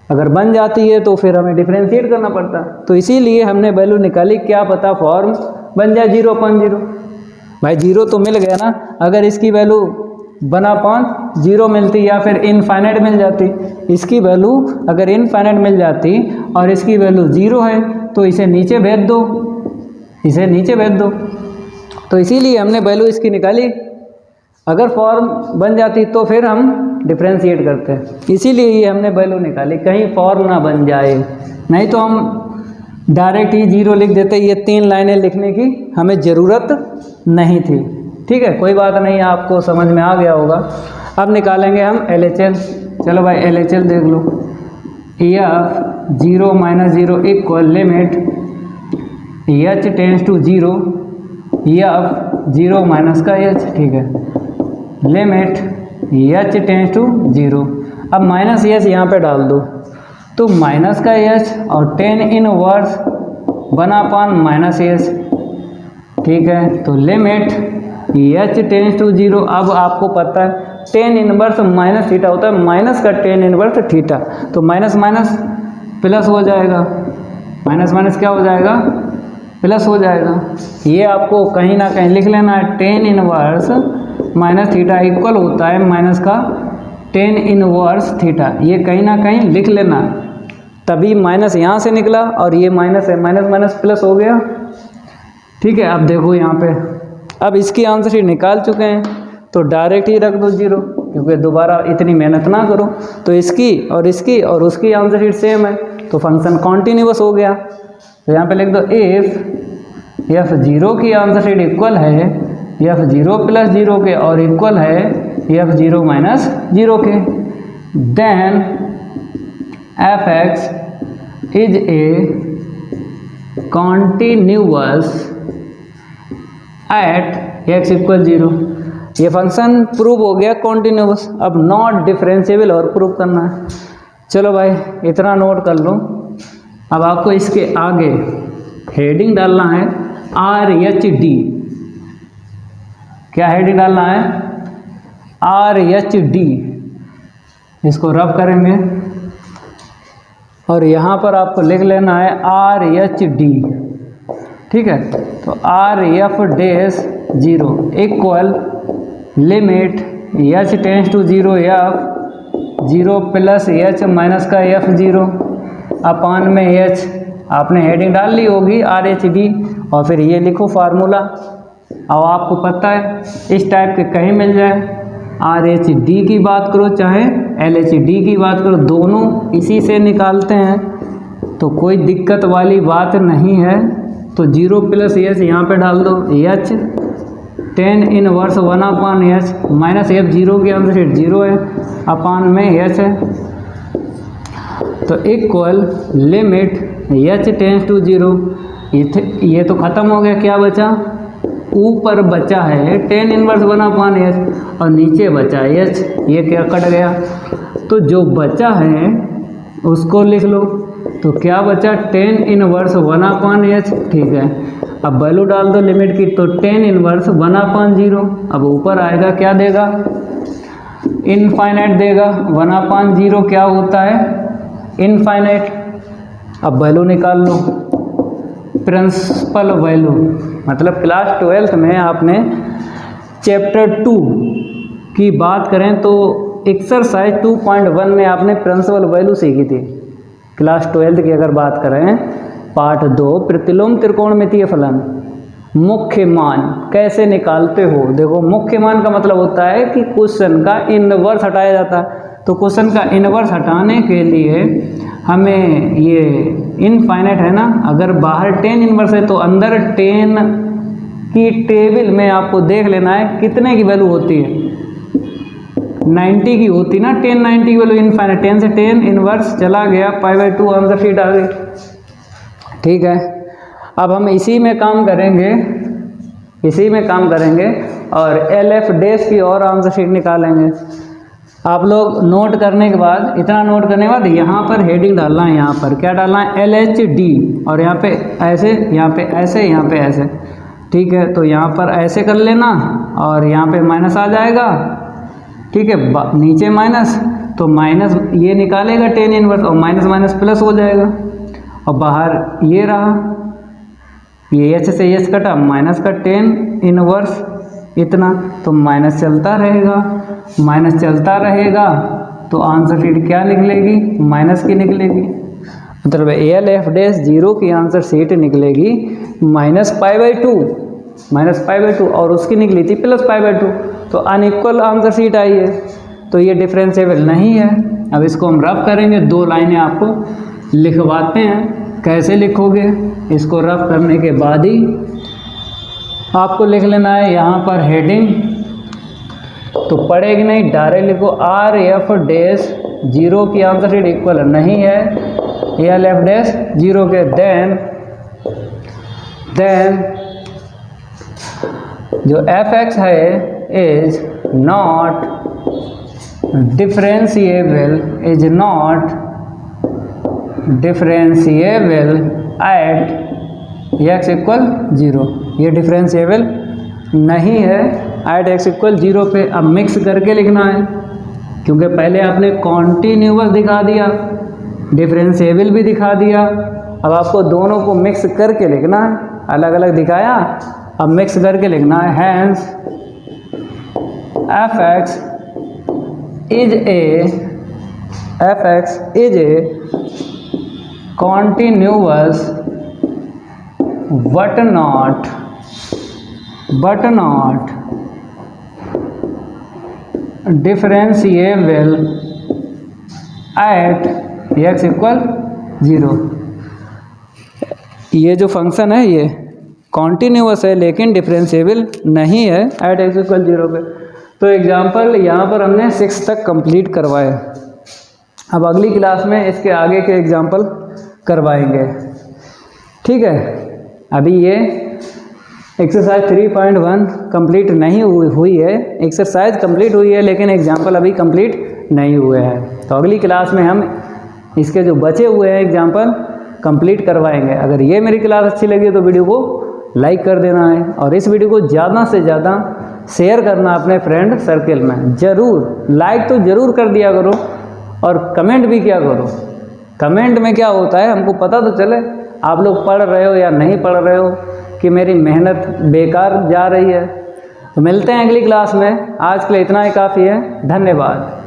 [SPEAKER 1] अगर बन जाती है तो फिर हमें डिफरेंशिएट करना पड़ता, तो इसीलिए हमने वैल्यू निकाली, क्या पता फॉर्म बन जाए 0/0। भाई 0 तो मिल गया ना, अगर इसकी वैल्यू 1/0 मिलती या फिर इनफाइनाइट मिल जाती, इसकी वैल्यू अगर इनफाइनाइट मिल जाती और इसकी वैल्यू 0 है तो इसे नीचे भेज दो, इसे नीचे भेज दो। तो इसीलिए हमने वैल्यू इसकी निकाली, अगर फॉर्म बन जाती तो फिर हम डिफरेंशिएट करते हैं, इसीलिए ये हमने वैल्यू निकाली, कहीं फॉर्म ना बन जाए, नहीं तो हम डायरेक्ट ही 0 लिख देते। ये 3 लाइनें लिखने की हमें ज़रूरत नहीं थी। ठीक है, कोई बात नहीं, आपको समझ में आ गया होगा। अब निकालेंगे हम एल एच एल। चलो भाई एल एच एल देख लो, F 0 - 0 equal limit H tends to 0 F 0 - का एच। ठीक है, लिमिट एच टेंस टू 0। अब माइनस एच यहाँ पे डाल दो, तो माइनस का एच और 10 इनवर्स 1/-एच। ठीक है, तो लिमिट एच टेंस टू 0। अब आपको पता है 10 इनवर्स माइनस थीटा होता है, माइनस का 10 इनवर्स थीटा, तो माइनस माइनस प्लस हो जाएगा, माइनस माइनस क्या हो जाएगा, प्लस हो जाएगा। ये आपको कहीं ना कहीं लिख लेना है, 10 इनवर्स माइनस थीटा इक्वल होता है माइनस का 10 इनवर्स थीटा, ये कहीं ना कहीं लिख लेना, तभी माइनस यहाँ से निकला और ये माइनस है, माइनस माइनस प्लस हो गया। ठीक है, अब देखो यहाँ पे, अब इसकी आंसर शीट निकाल चुके हैं तो डायरेक्ट ही रख दो 0, क्योंकि दोबारा इतनी मेहनत ना करो। तो इसकी और उसकी आंसर शीट सेम है, तो फंक्शन कॉन्टीन्यूअस हो गया। तो यहाँ पे लिख दो इफ एफ 0 की आंसर शीट इक्वल है एफ 0 + 0 के और इक्वल है एफ 0 - 0 के, then F x is a continuous at x equal 0। ये फंक्शन प्रूव हो गया कॉन्टीन्यूअस। अब नॉट डिफरेंशिएबल और प्रूव करना है। चलो भाई इतना नोट कर लो। अब आपको इसके आगे हेडिंग डालना है RHD। क्या हेडिंग डालना है? RHD। इसको रफ करेंगे और यहाँ पर आपको लिख लेना है RH_D, ठीक है। तो RF dash 0 equal limit H tends to 0 F 0 plus H minus का F0 अपान में H, आपने हेडिंग डाल ली होगी RH_D और फिर ये लिखो फार्मूला। अब आपको पता है इस टाइप के कहीं मिल जाए, RH_D की बात करो चाहे LH_D की बात करो, दोनों इसी से निकालते हैं, तो कोई दिक्कत वाली बात नहीं है। तो 0 प्लस H यहाँ पे डाल दो, H tan inverse 1/H minus F0 की आंसर शीट 0 है अपान में H है, तो equal limit H tends to 0, ये तो ख़त्म हो गया, क्या बचा, ऊपर बचा है tan इनवर्स 1/H और नीचे बचा H, ये क्या कट गया, तो जो बचा है उसको लिख लो। तो क्या बचा, tan इनवर्स 1/H, ठीक है। अब वैल्यू डाल दो लिमिट की, तो tan इनवर्स 1/0, अब ऊपर आएगा क्या देगा, इनफाइनाइट देगा। 1/0 क्या होता है, इनफाइनाइट। अब वैल्यू निकाल लो, प्रिंसिपल वैल्यू, मतलब क्लास 12th में आपने चैप्टर 2 की बात करें तो एक्सरसाइज 2.1 में आपने प्रिंसिपल वैल्यू सीखी थी। क्लास 12th की अगर बात करें, पार्ट 2 प्रतिलोम त्रिकोणमितीय फलन, मुख्य मान कैसे निकालते हो। देखो मुख्य मान का मतलब होता है कि क्वेश्चन का इनवर्स हटाया जाता है, तो क्वेश्चन का इनवर्स हटाने के लिए हमें ये इनफाइनाइट है ना, अगर बाहर tan इनवर्स है तो अंदर tan की टेबल में आपको देख लेना है कितने की वैल्यू होती है, 90 की होती ना, tan 90 की वैल्यू इनफाइनाइट, tan से tan इनवर्स चला गया, π/2 आंसर शीट आ गई, ठीक है। अब हम इसी में काम करेंगे, इसी में काम करेंगे और LF डैश की और आंसर शीट निकालेंगे। आप लोग नोट करने के बाद, इतना नोट करने के बाद यहाँ पर हेडिंग डालना है, यहाँ पर क्या डालना है, LH_D, और यहाँ पे ऐसे, यहाँ पे ऐसे, यहाँ पे ऐसे, ठीक है। तो यहाँ पर ऐसे कर लेना और यहाँ पे माइनस आ जाएगा, ठीक है, नीचे माइनस, तो माइनस ये निकालेगा tan इनवर्स और माइनस माइनस प्लस हो जाएगा, और बाहर ये रहा, ये H से H कटा, माइनस का tan इनवर्स इतना, तो माइनस चलता रहेगा, माइनस चलता रहेगा, तो आंसर शीट क्या निकलेगी, माइनस की निकलेगी, मतलब LF डैश 0 की आंसर शीट निकलेगी -π/2, -π/2, और उसकी निकली थी +π/2, तो अनइक्वल आंसर शीट आई है, तो ये डिफरेंशिएबल नहीं है। अब इसको हम रफ करेंगे, 2 लाइनें आपको लिखवाते हैं, कैसे लिखोगे, इसको रफ करने के बाद ही आपको लिख लेना है यहाँ पर हेडिंग, तो पढ़ेगी नहीं, डायरेक्ट लिखो RF डैश 0 की आंसर शीट इक्वल नहीं है LF डैश 0 के, देन जो fx है is not differentiable, is not differentiable at x equal 0, ये डिफरेंशिएबल नहीं है एट x इक्वल 0 पे। अब मिक्स करके लिखना है, क्योंकि पहले आपने कॉन्टिन्यूअस दिखा दिया, डिफरेंशिएबल भी दिखा दिया, अब आपको दोनों को मिक्स करके लिखना है, अलग अलग दिखाया, अब मिक्स करके लिखना है। Hence fx is a continuous but not differentiable at x equal 0। ये जो फंक्शन है ये कॉन्टिन्यूअस है लेकिन डिफरेंशिएबल नहीं है एट x इक्वल 0 पे। तो एग्जाम्पल यहाँ पर हमने 6 तक कंप्लीट करवाए, अब अगली क्लास में इसके आगे के एग्जाम्पल करवाएंगे, ठीक है। अभी ये एक्सरसाइज 3.1 कंप्लीट नहीं हुई है, एक्सरसाइज कंप्लीट हुई है लेकिन एग्जाम्पल अभी कंप्लीट नहीं हुए हैं, तो अगली क्लास में हम इसके जो बचे हुए हैं एग्जाम्पल कंप्लीट करवाएंगे। अगर ये मेरी क्लास अच्छी लगी तो वीडियो को लाइक कर देना है और इस वीडियो को ज़्यादा से ज़्यादा शेयर करना अपने फ्रेंड सर्कल में, ज़रूर लाइक तो ज़रूर कर दिया करो, और कमेंट भी किया करो। कमेंट में क्या होता है हमको पता तो चले आप लोग पढ़ रहे हो या नहीं पढ़ रहे हो, कि मेरी मेहनत बेकार जा रही है। तो मिलते हैं अगली क्लास में, आज के लिए इतना ही काफ़ी है। धन्यवाद।